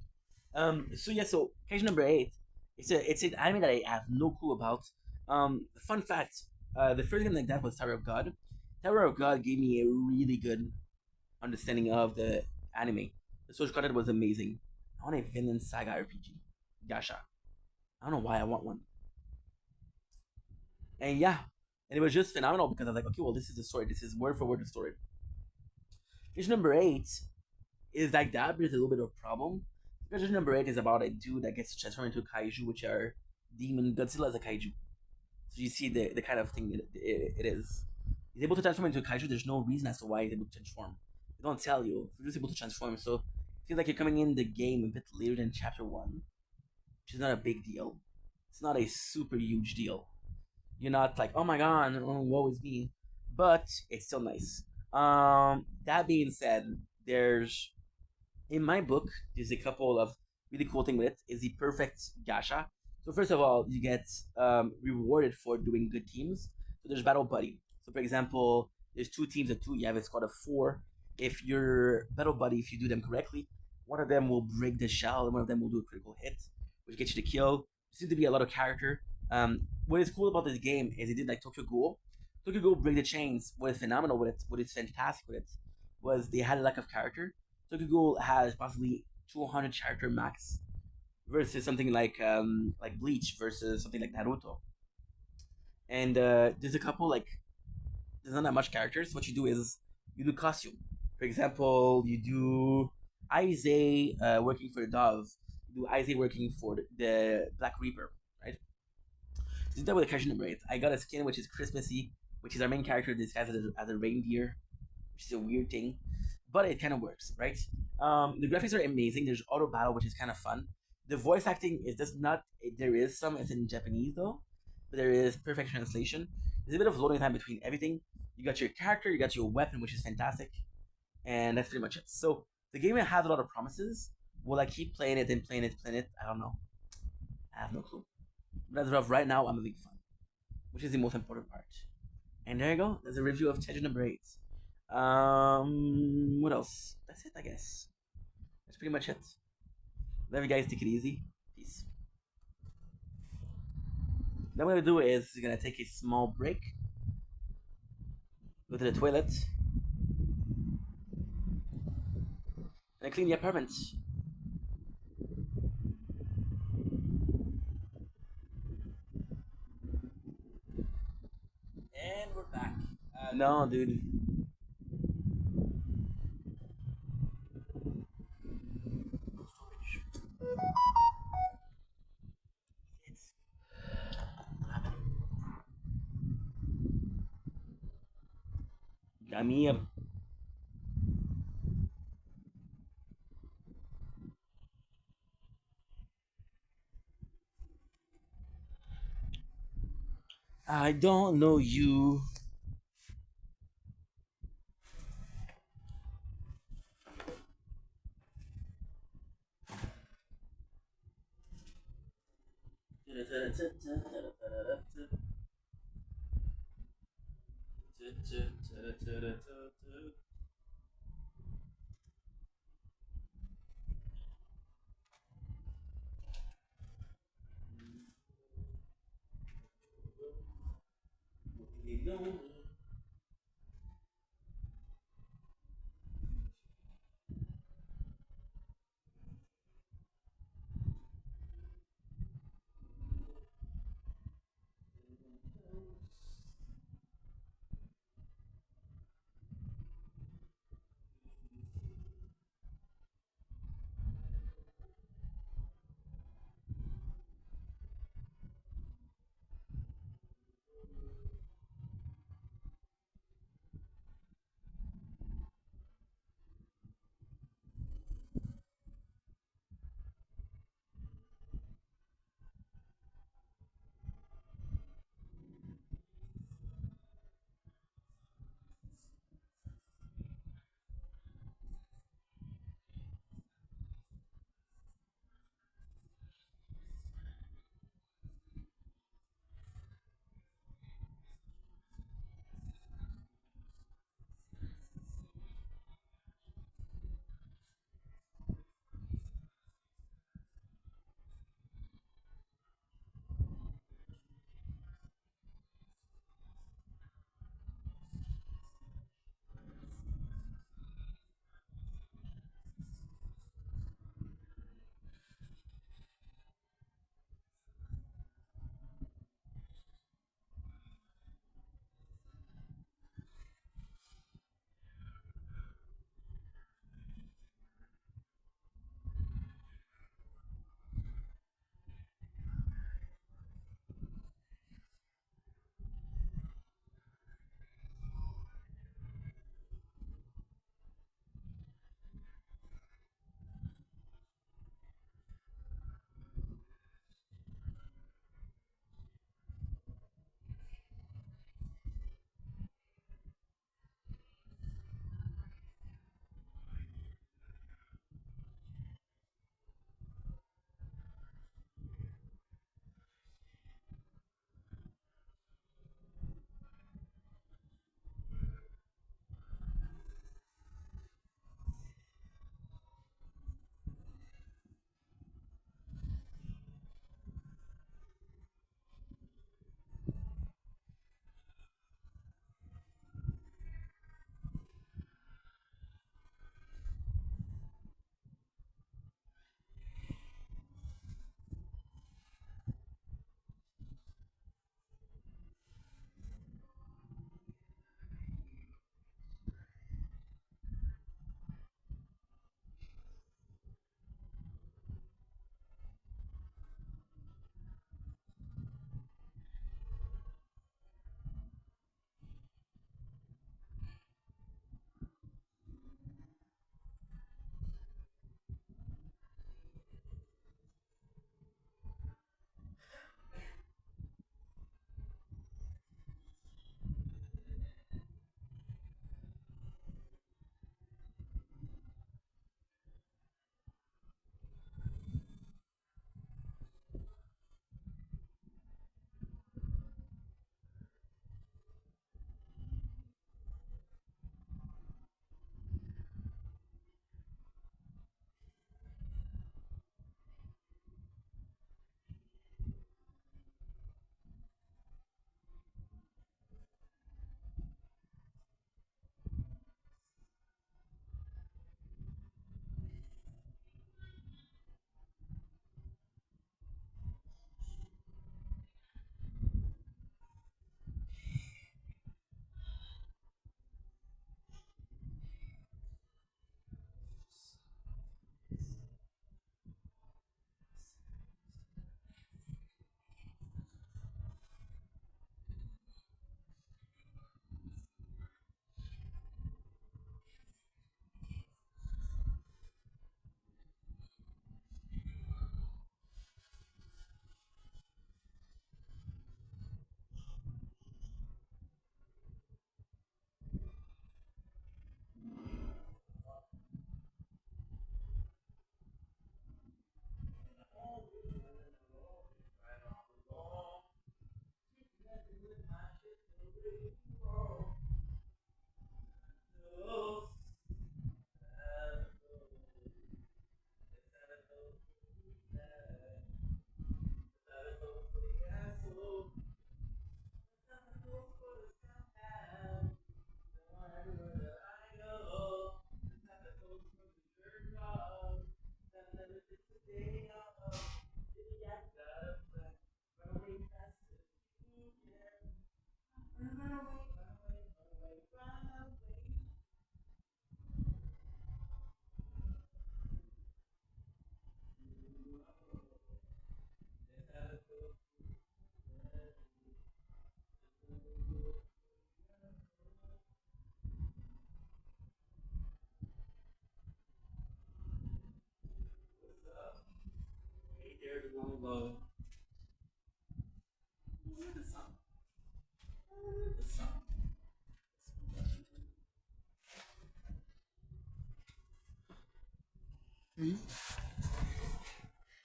So yeah. So page number 8. It's an anime that I have no clue about. Fun fact. The first game like that was Tower of God. Tower of God gave me a really good understanding of the anime. The social content was amazing. I want a Vinland Saga RPG. Gasha. I don't know why I want one. And yeah, and it was just phenomenal because I was like, okay, well, this is the story. This is word for word the story. Page number 8 is like that, but it's a little bit of a problem. Page number 8 is about a dude that gets transformed into a kaiju, which are demon. Godzilla is a kaiju. So you see the kind of thing it is. He's able to transform into a kaiju. There's no reason as to why he's able to transform. They don't tell you. He's just able to transform. So it feels like you're coming in the game a bit later than chapter 1, which is not a big deal. It's not a super huge deal. You're not like, oh my god, oh, woe is me. But it's still nice. That being said, there's in my book, there's a couple of really cool things with it. Is the perfect gacha. So first of all, you get rewarded for doing good teams. So there's battle buddy. So for example, there's 2 teams of 2. You have a squad of 4. If your battle buddy, if you do them correctly, one of them will break the shell, and one of them will do a critical hit, which gets you the kill. There seems to be a lot of character. What is cool about this game is it did like Tokyo Ghoul. Tokyo Ghoul Break the Chains. What is phenomenal with it, what is fantastic with it, was they had a lack of character. Tokyo Ghoul has possibly 200 character max versus something like Bleach versus something like Naruto. And there's a couple like there's not that much characters. What you do is you do costume. For example, you do Aize working for the Dove. You do Aize working for the Black Reaper, right? So that with the character number 8. I got a skin which is Christmassy, which is our main character disguised as a reindeer, which is a weird thing, but it kind of works, right? The graphics are amazing. There's auto battle, which is kind of fun. The voice acting is just not. There is some. It's in Japanese though, but there is perfect translation. There's a bit of loading time between everything. You got your character, you got your weapon, which is fantastic, and that's pretty much it. So the game has a lot of promises. Will I keep playing it and playing it, playing it? I don't know. I have no clue. But as of right now, I'm having fun, which is the most important part. And there you go. There's a review of Tetra number 8. What else? That's it, I guess. That's pretty much it. Love you guys. Take it easy. Peace. What I'm gonna do is gonna take a small break, go to the toilet, and clean the apartment. And we're back. No, dude. It's Gamir. I don't know you.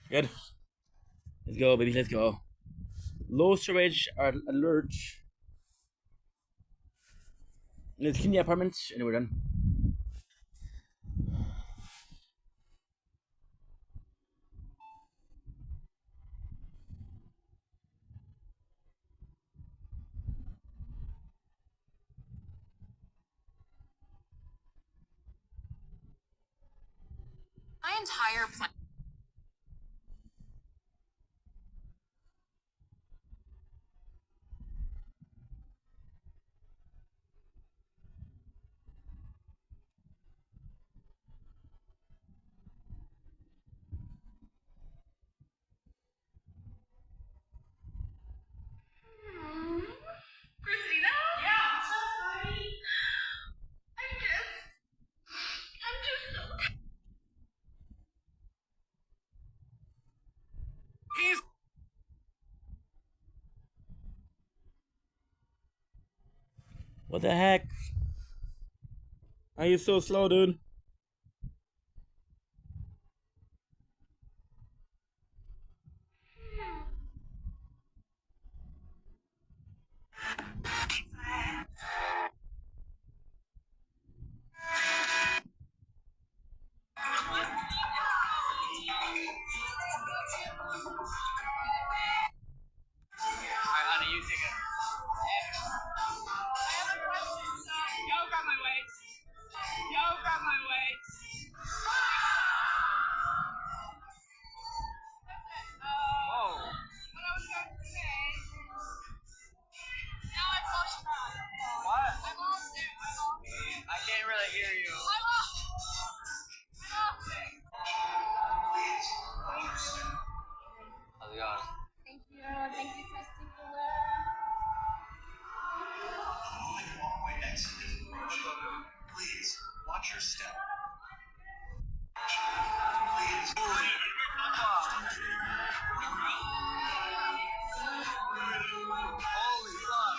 Good. Let's go, baby. Let's go. Low storage alert. Let's clean the apartment and we're done. My entire plan. Christina? Yeah. I'm so sorry. I'm just so. He's What the heck? Are you so slow, dude? Alright, honey, you take it. Yo, grab my weights. Yo, grab my weights. Whoa. What I was going to say. Now I've lost track. What? I lost it. I can't really hear you. I lost it. How's it going? Thank you. Thank you, testicular. Please, watch your step. Holy fuck. Holy fuck.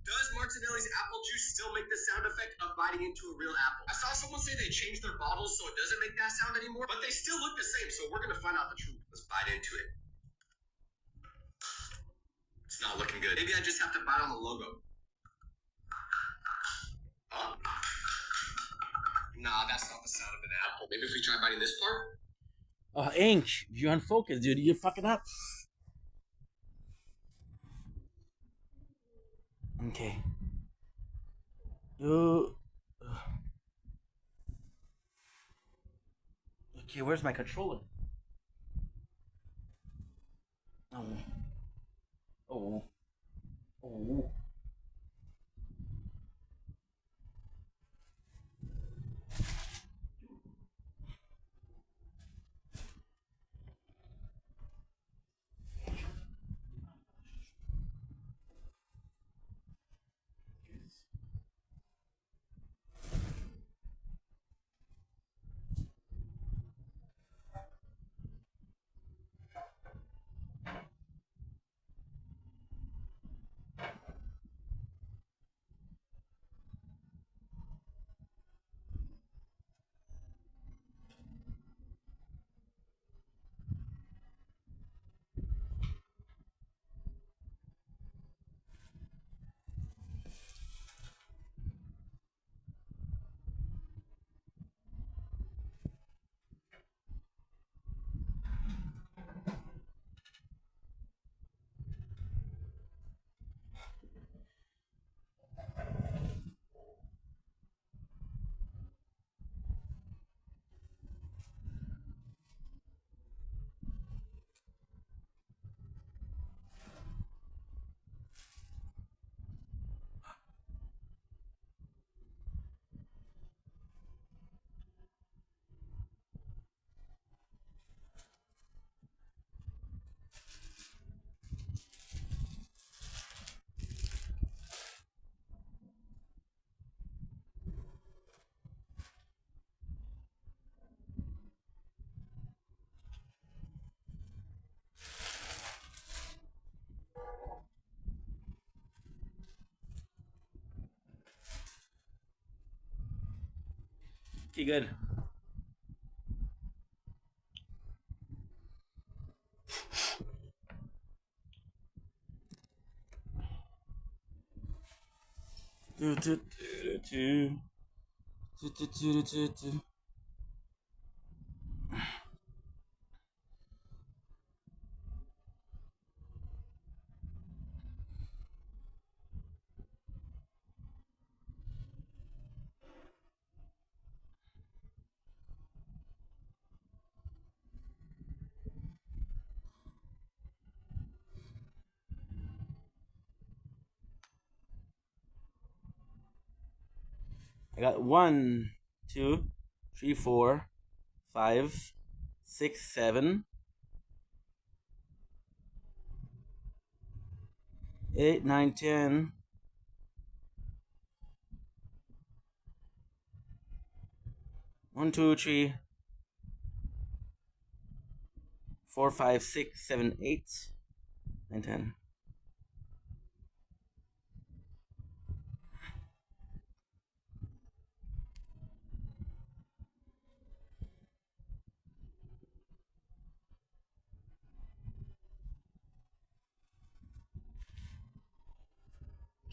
Does Martinelli's apple juice still make the sound effect of biting into a real apple? I saw someone say they changed their bottles so it doesn't make that sound anymore, but they still look the same, so we're gonna find out the truth. Let's bite into it. It's not looking good. Maybe I just have to bite on the logo. Huh? Nah, that's not the sound of an apple. Maybe if we try biting this part? Oh, Ink, you're unfocused, dude. You're fucking up. Okay. Okay, where's my controller? Oh. Oh. Oh. Okay, good. I got 1, 2, 3, 4, 5, 6, 7, 8, 9, 10. 1, 2, 3, 4, 5, 6, 7, 8, 9, 10.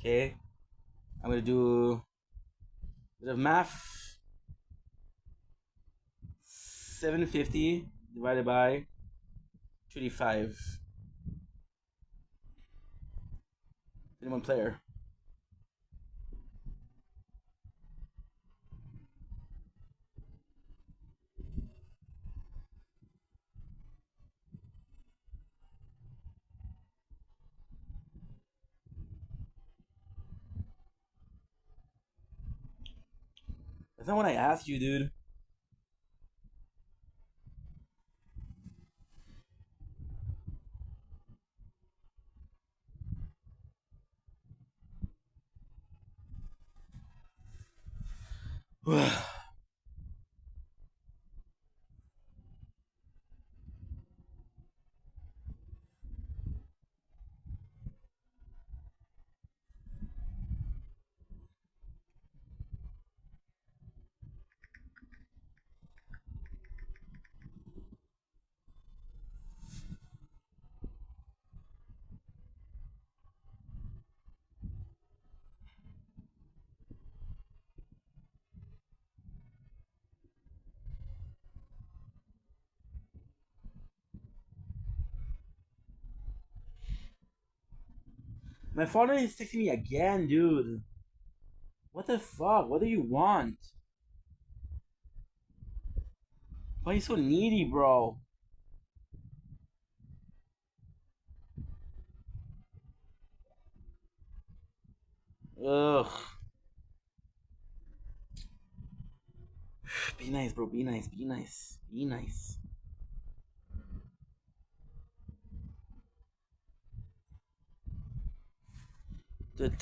Okay, I'm gonna do a bit of math. 750 divided by 25. 21 player. That's not what I asked you, dude. My father is texting me again, dude. What the fuck? What do you want? Why are you so needy, bro? Ugh. Be nice, bro. Be nice. Be nice. Be nice. What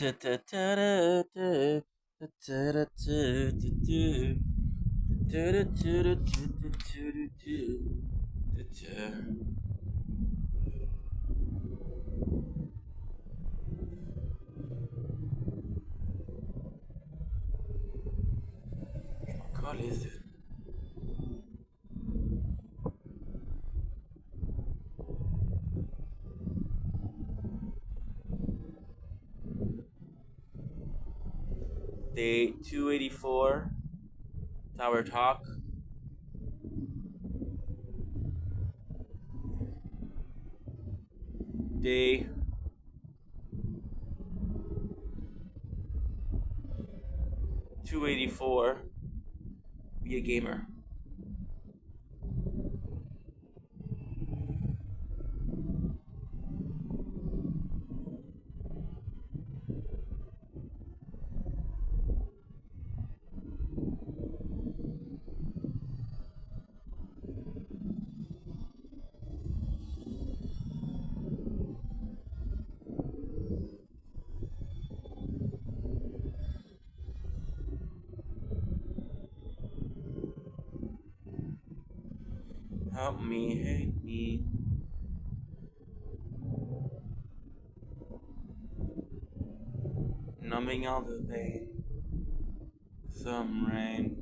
call is it? Day 284. Tower Talk. Day 284. Be a gamer. Help me, hate me. Numbing all the pain. Some rain.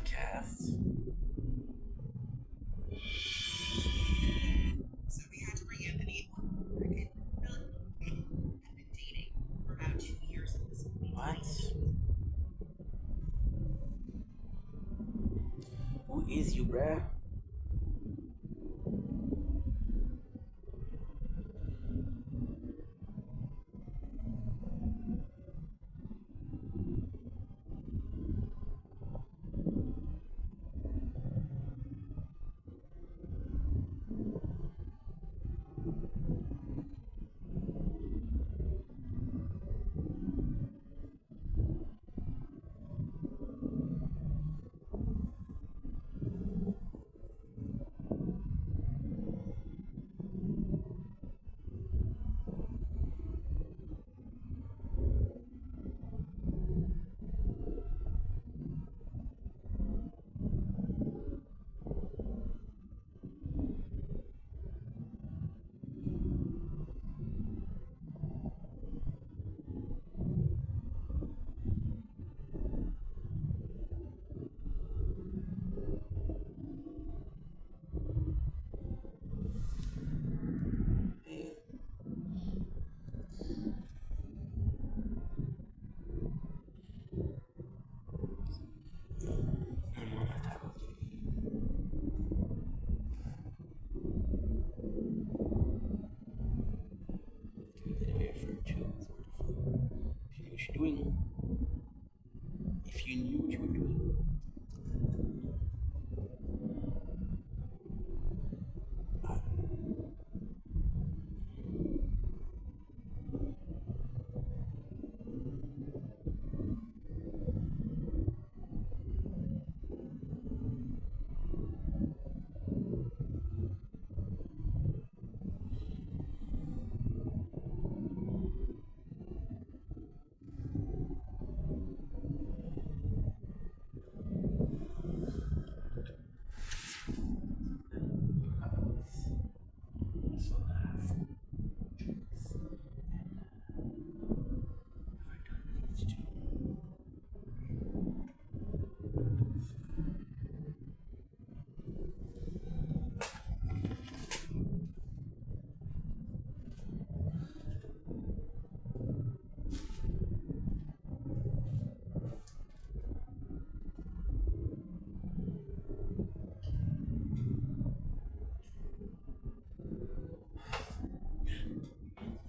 cast. So we had to bring Anthony on board, and Bill had been dating for about 2 years at this point. What? Who is you, bruh? What you're doing. If you knew what you were doing.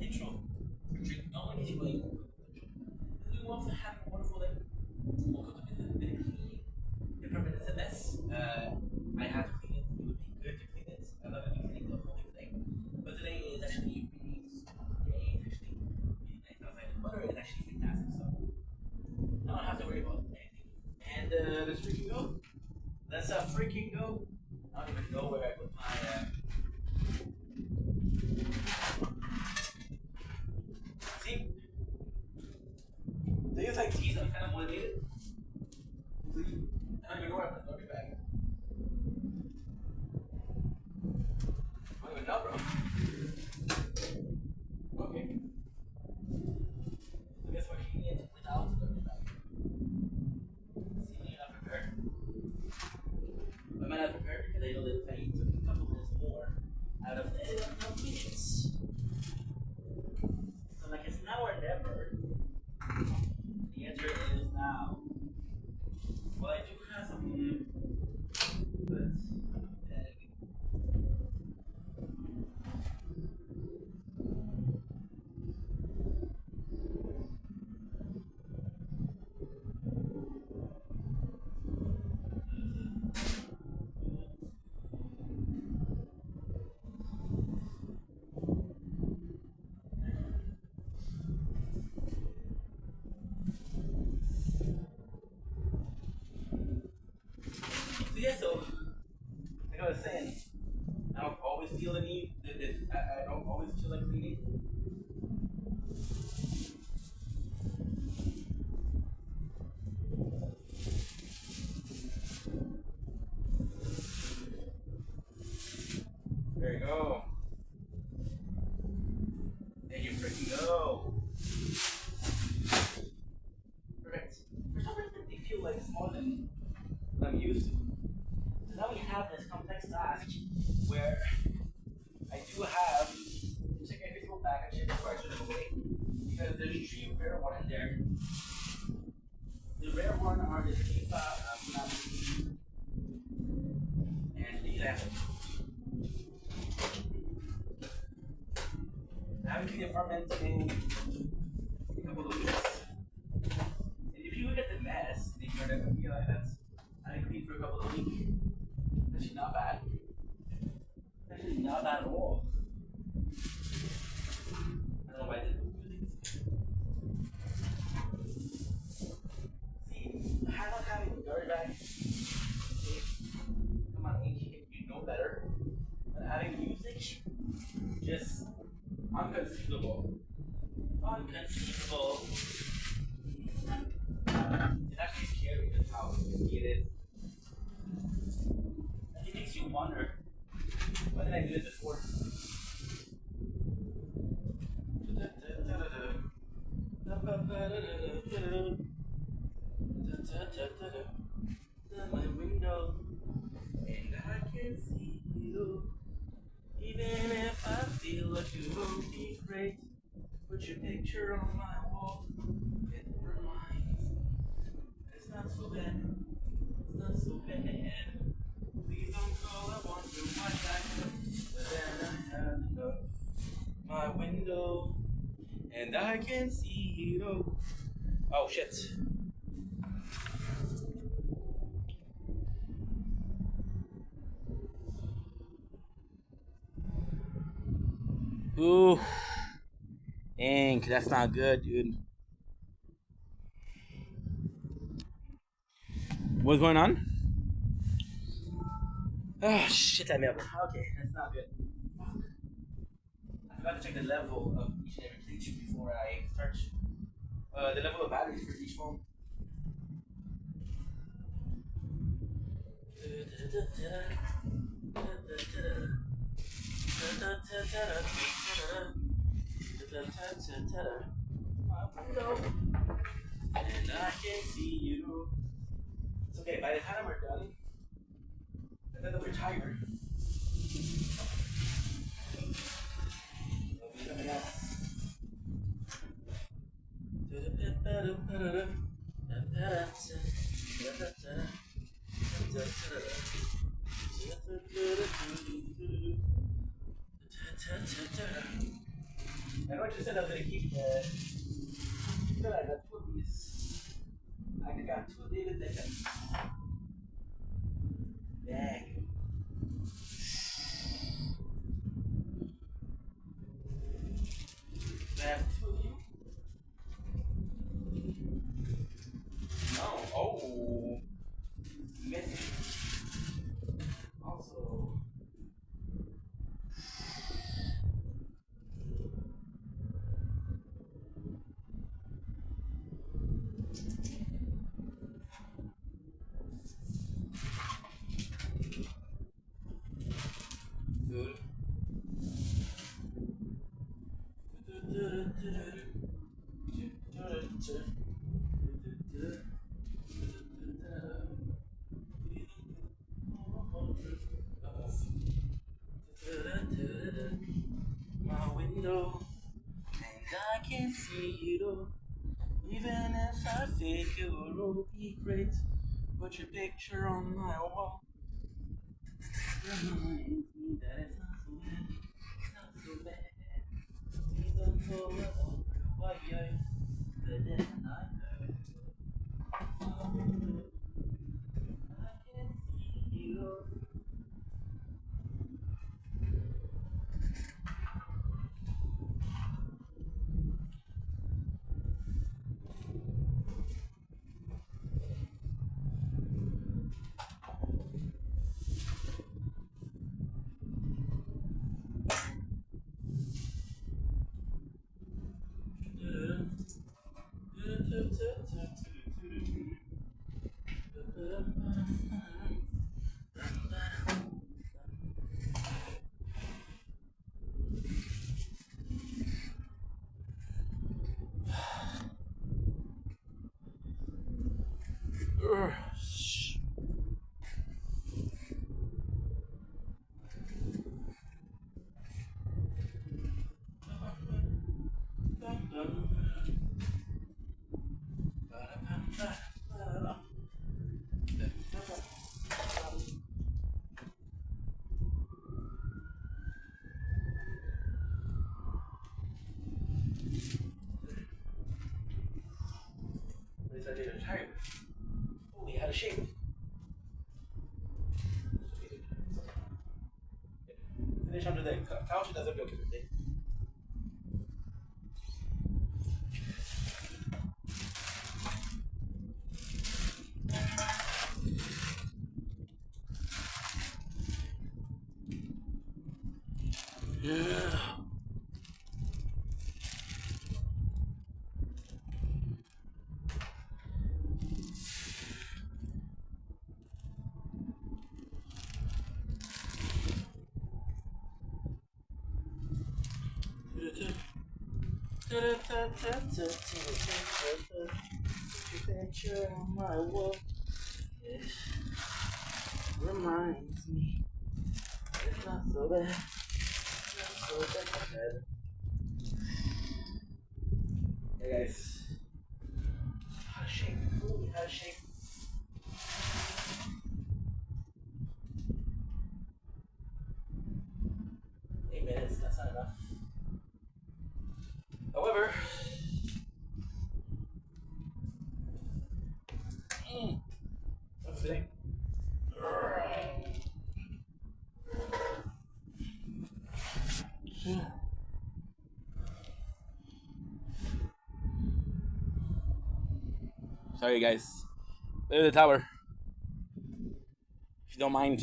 Intro. Not only did you like, we want to have a wonderful day. Woke up in a bit of cleaning. The apartment is a mess. I had to clean it. It would be good to clean it. I'm not gonna be cleaning the whole thing today. But today is actually really day. It's actually really nice outside. The weather is actually fantastic, so I don't have to worry about anything. And let's freaking go. Let's freaking go. I don't even know where I put my see. Things like these, I'm kind of motivated. I don't even know where I put the garbage bag. I don't even know, bro. Okay. So I guess we're heating it without the garbage bag. See, you're not prepared. Why am I not prepared? Because I know that if I took a couple minutes more, I would have ended up no minutes. So like it's now or never. The answer is now. Well, I do have some, but have this complex task where I do have to check every single bag and check before I throw them away. Because there's 3 rare ones in there. The rare one are the FIFA and the 11. I haven't cleaned the apartment in a couple of weeks. And if you look at the mess, then you're gonna realize that I haven't cleaned for a couple of weeks. Actually, not bad. Actually, not bad at all. I don't know why I didn't do this. See, how not having a garbage bag? Come on, AG, you know better. But having music, just unconceivable. Unconceivable. It's actually scary, that's how easy it is. And it makes you wonder, why did I do it before? My window, and I can see you. Even if I feel like you won't be great, put your picture on my wall. It reminds me it's not so bad. It's not so bad. Please don't call, I want to my back. But then I had enough. My window, and I can see you. Oh shit. Ooh. Ink, that's not good, dude. What's going on? Oh shit, I made it. Okay, that's not good. I forgot to check the level of each and every picture before I start. The level of batteries for each phone. And I can see you. It's okay, by the time we're done, I think that we're tired. There'll be something else. I know what you said I was gonna keep the. You know, I got 2 of these. I got 2 David Beckham. Dang. Do I have 2 of you? No. Oh. Missing. Also. Dude. My window, and I can see you. Even if I think it will be great, put your picture on my wall. Reminds me that it's not so bad, it's not so bad. Please don't go about why but then I know. My window, I can see you. Tired. Holy, out of shape. Finish under the couch, it doesn't be okay with it. Yeah. My world reminds me it's not so bad, not so bad. Hey guys, how to shake? Ooh, how to shake? 8 minutes, that's not enough. However, what's the thing? Sorry guys, leave the tower if you don't mind.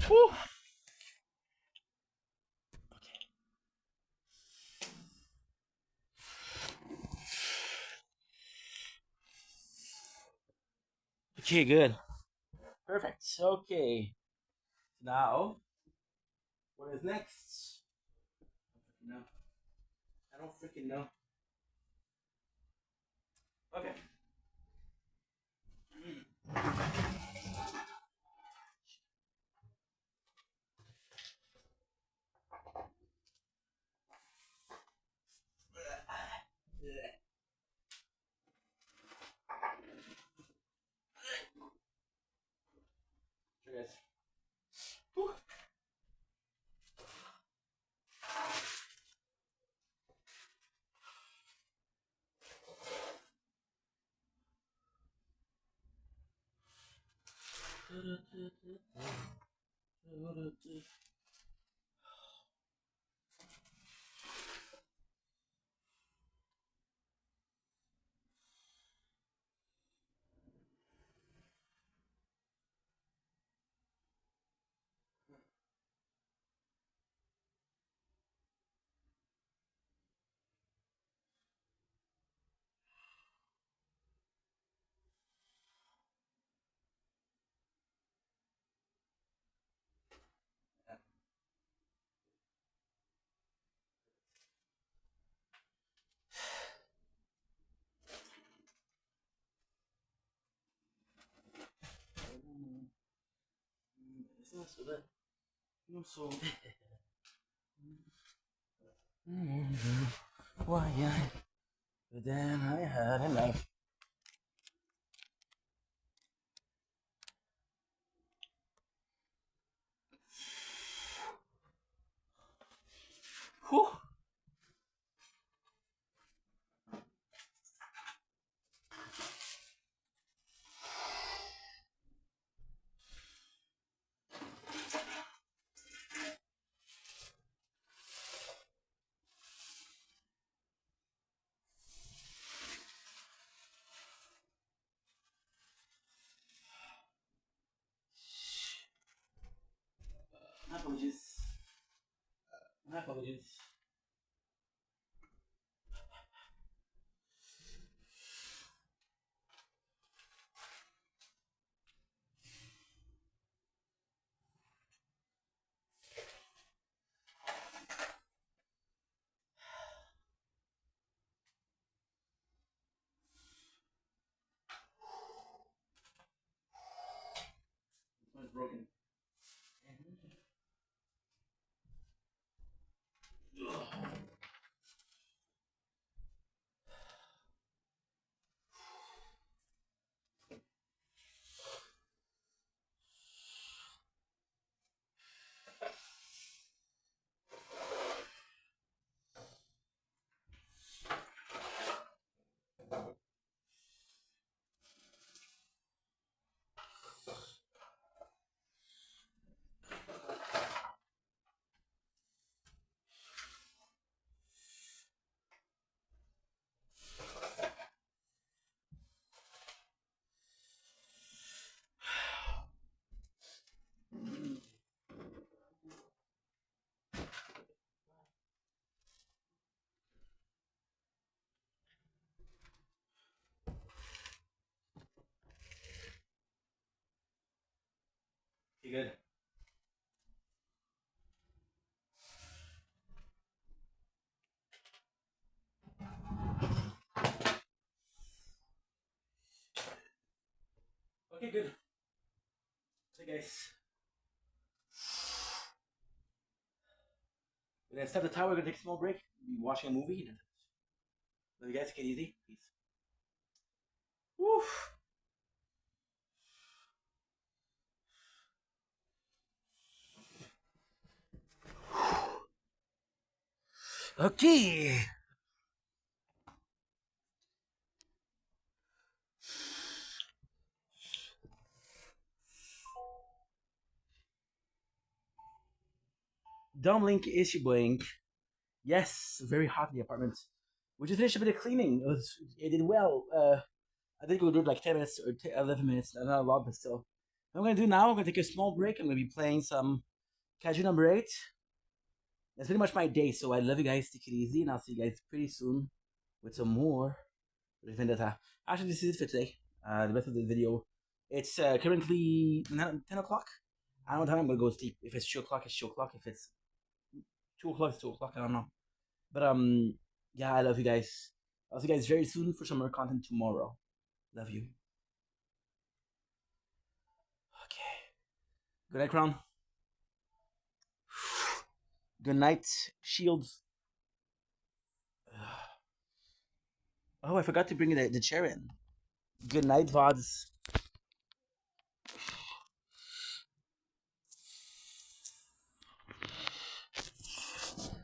Whew. Okay, good. Perfect. Okay. Now, what is next? No. I don't freaking know. Okay. Sure, guys. Whew. It's not so bad. Not so bad. Why? But then I had enough. Whew. My apologies. My apologies. broken. You good? Okay, good. So, guys, we're gonna step the tower. We're gonna take a small break. Be watching a movie. Love you guys. Take it easy. Peace. Woo. Okay. Link issue blank. Yes, very hot in the apartment. We just finished a bit of cleaning. It did well. I think we did like 10 minutes or 11 minutes. Not a lot, but still. What I'm gonna do now, I'm gonna take a small break. I'm gonna be playing some Kaiju number 8. That's pretty much my day, so I love you guys. Take it easy, and I'll see you guys pretty soon with some more Vendetta. Actually, this is it for today. The rest of the video. It's currently 10 o'clock. I don't know what time I'm gonna go to sleep. If it's 2 o'clock, it's 2 o'clock. If it's 2 o'clock, it's 2 o'clock. I don't know. But yeah, I love you guys. I'll see you guys very soon for some more content tomorrow. Love you. Okay. Good night, Crown. Good night, Shields. Oh, I forgot to bring the chair in. Good night, vods.